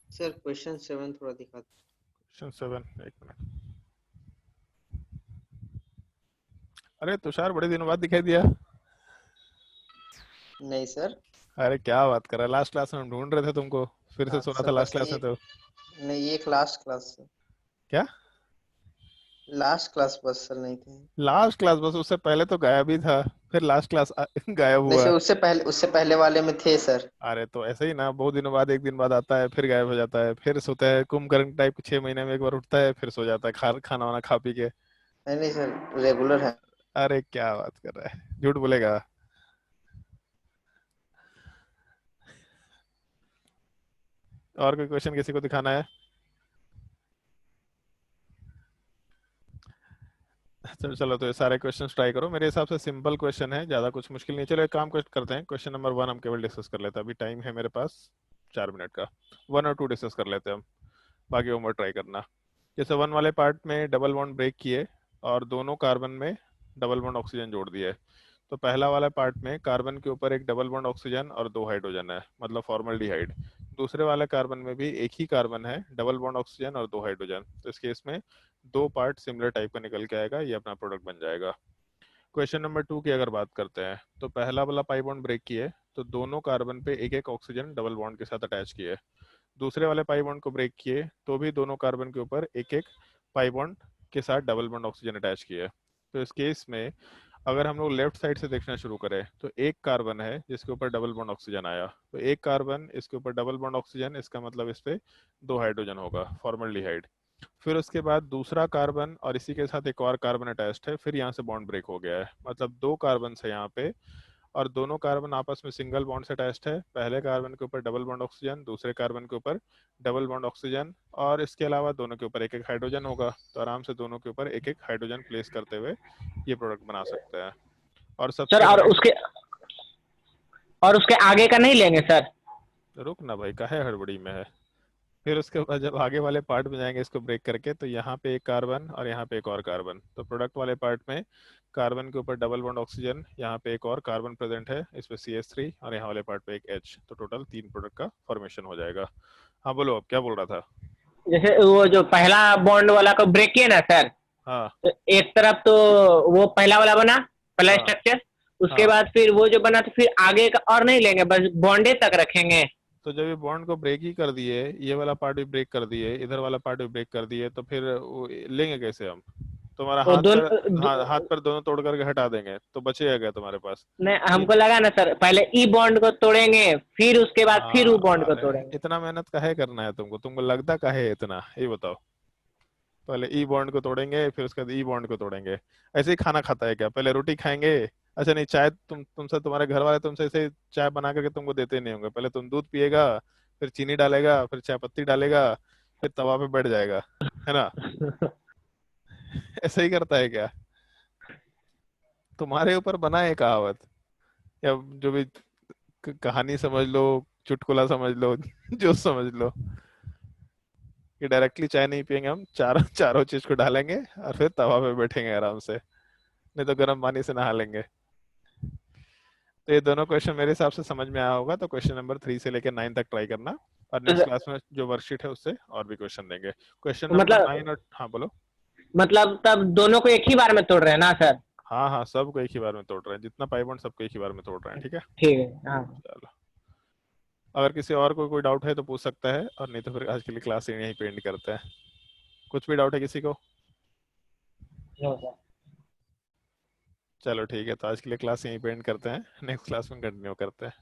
सर क्वेश्चन 7 थोड़ा दिखा दो। क्वेश्चन 7, एक मिनट। अरे तुषार, बड़े दिनों बाद दिखाई दिया। नहीं सर। अरे क्या बात कर रहा है, लास्ट क्लास में हम ढूंढ रहे थे तुमको, फिर से सुना सर था लास्ट बस क्लास में तो। नहीं, एक लास्ट क्लास सर। क्या लास्ट क्लास बस सर, नहीं थे। Last class? बस उससे पहले तो गायब ही था, फिर लास्ट क्लास गायब नहीं हुआ। सर, उससे पहले वाले में थे सर। अरे तो ऐसे ही ना, बहुत दिनों बाद, एक दिन बाद आता है, फिर गायब हो जाता है, फिर सोता है कुंभकर्ण टाइप। 6 महीने में एक बार उठता है, फिर सो जाता है, खाना वाना खा पी के। नहीं नहीं सर, रेगुलर है। अरे क्या बात कर रहा है, झूठ बोलेगा। और कोई क्वेश्चन किसी को दिखाना है? चलो चलो, तो ये सारे क्वेश्चन ट्राई करो। मेरे हिसाब से सिंपल क्वेश्चन है, ज्यादा कुछ मुश्किल नहीं। चलो एक काम करते हैं, क्वेश्चन नंबर 1 हम केवल डिस्कस कर लेते हैं। अभी टाइम है मेरे पास 4 मिनट का। 1 और 2 डिस्कस कर लेते हैं हम, बाकी होमवर्क ट्राई करना। जैसे 1 वाले पार्ट में डबल बॉन्ड ब्रेक किए और दोनों कार्बन में डबल बॉन्ड ऑक्सीजन जोड़ दिए। तो पहला वाला पार्ट में कार्बन के ऊपर एक डबल बॉन्ड ऑक्सीजन और 2 हाइड्रोजन है, मतलब फॉर्मल्डिहाइड। दूसरे वाले कार्बन में भी एक ही कार्बन है, डबल बॉन्ड ऑक्सीजन और 2 हाइड्रोजन। तो इस केस में 2 पार्ट सिमिलर टाइप का निकल के आएगा, ये अपना प्रोडक्ट बन जाएगा। क्वेश्चन नंबर 2 की अगर बात करते हैं, तो पहला वाला पाई बॉन्ड ब्रेक किए तो दोनों कार्बन पे एक एक ऑक्सीजन डबल बॉन्ड के साथ अटैच किए। दूसरे वाले पाई बॉन्ड को ब्रेक किए तो भी दोनों कार्बन के ऊपर एक एक पाई बॉन्ड के साथ डबल बॉन्ड ऑक्सीजन अटैच किया है। तो इस केस में अगर हम लोग लेफ्ट साइड से देखना शुरू करें तो एक कार्बन है जिसके ऊपर डबल बॉन्ड ऑक्सीजन आया, तो एक कार्बन इसके ऊपर डबल बॉन्ड ऑक्सीजन, इसका मतलब इस पे 2 हाइड्रोजन होगा, फॉर्मल्डिहाइड। फिर उसके बाद दूसरा कार्बन और इसी के साथ एक और कार्बन अटैच्ड है, फिर यहाँ से बॉन्ड ब्रेक हो गया है, मतलब 2 कार्बन है यहाँ पे और दोनों कार्बन आपस में सिंगल बॉन्ड से अटैच्ड है। पहले कार्बन के ऊपर डबल बॉन्ड ऑक्सीजन, दूसरे कार्बन के ऊपर डबल बॉन्ड ऑक्सीजन और इसके अलावा दोनों के ऊपर एक एक हाइड्रोजन होगा। तो आराम से दोनों के ऊपर एक एक हाइड्रोजन प्लेस करते हुए ये प्रोडक्ट बना सकते हैं। और सर सबसे और उसके आगे का नहीं लेंगे सर? रुक ना भाई, काहे हड़बड़ी में है। फिर उसके बाद जब आगे वाले पार्ट में जाएंगे इसको ब्रेक करके तो यहाँ पे एक कार्बन और यहाँ पे एक और कार्बन, तो प्रोडक्ट वाले पार्ट में कार्बन के ऊपर डबल बॉन्ड ऑक्सीजन, यहाँ पे एक और कार्बन प्रेजेंट है, इस पे CH3 और यहाँ वाले पार्ट पे एक H, तो टोटल 3 प्रोडक्ट का फॉर्मेशन हो जाएगा। हाँ बोलो, अब क्या बोल रहा था? जैसे वो जो पहला बॉन्ड वाला को ब्रेक किया ना सर, हाँ तो एक तरफ तो वो पहला वाला बना, पहला हाँ स्ट्रक्चर, उसके हाँ। बाद फिर वो जो बना तो फिर आगे का और नहीं लेंगे, बस बॉन्डे तक रखेंगे। तो जब ये बॉन्ड को ब्रेक ही कर दिए, ये वाला पार्ट भी ब्रेक कर दिए, इधर वाला पार्ट भी ब्रेक कर दिए, तो फिर वो लेंगे कैसे हम? तुम्हारा वो हाथ पर दोनों तोड़ करके हटा देंगे तो बचेगा क्या तुम्हारे पास? नहीं, हमको लगा ना सर पहले ई बॉन्ड को तोड़ेंगे फिर उसके बाद फिर वो बॉन्ड को अरे तोड़ेंगे। इतना मेहनत काहे करना है तुमको? तुमको लगता काहे है इतना, ये बताओ। पहले ई बॉन्ड को तोड़ेंगे फिर उसके बाद ई बॉन्ड को तोड़ेंगे। ऐसे ही खाना खाता है क्या? पहले रोटी खाएंगे, अच्छा नहीं, चाय तुमसे तुम्हारे घर वाले तुमसे ऐसे चाय बना करके तुमको देते नहीं होंगे, पहले तुम दूध पिएगा, फिर चीनी डालेगा, फिर चाय पत्ती डालेगा, फिर तवा पे बैठ जाएगा, है ना? ऐसे ही करता है क्या? तुम्हारे ऊपर बना है कहावत, या जो भी कहानी समझ लो, चुटकुला समझ लो, जो समझ लो, कि डायरेक्टली चाय नहीं पियेंगे हम, चारों चीज को डालेंगे और फिर तवा पे बैठेंगे आराम से, नहीं तो गर्म पानी से नहा लेंगे। तो ये दोनों क्वेश्चन मेरे हिसाब से समझ में आया होगा, तो क्वेश्चन नंबर 3 से लेकर 9 तक ट्राई करना, और नेक्स्ट क्लास में जो वर्कशीट है उससे और भी क्वेश्चन देंगे। क्वेश्चन नंबर मतलब 9 और हाँ बोलो। मतलब तब दोनों को एक ही बार में तोड़ रहे हैं ना सर? हाँ हाँ, सबको एक ही बार में तोड़ रहे हैं, जितना पाई बॉन्ड सबको एक ही बार में तोड़ रहे हैं, ठीक है? ठीक है, हाँ। चलो, अगर किसी और को कोई डाउट है तो पूछ सकता है, और नहीं तो फिर आज के लिए क्लास यहीं पे एंड करते हैं। कुछ भी डाउट है किसी को? No sir. चलो ठीक है, तो आज के लिए क्लास यहीं पे एंड करते हैं, नेक्स्ट क्लास में कंटिन्यू करते हैं।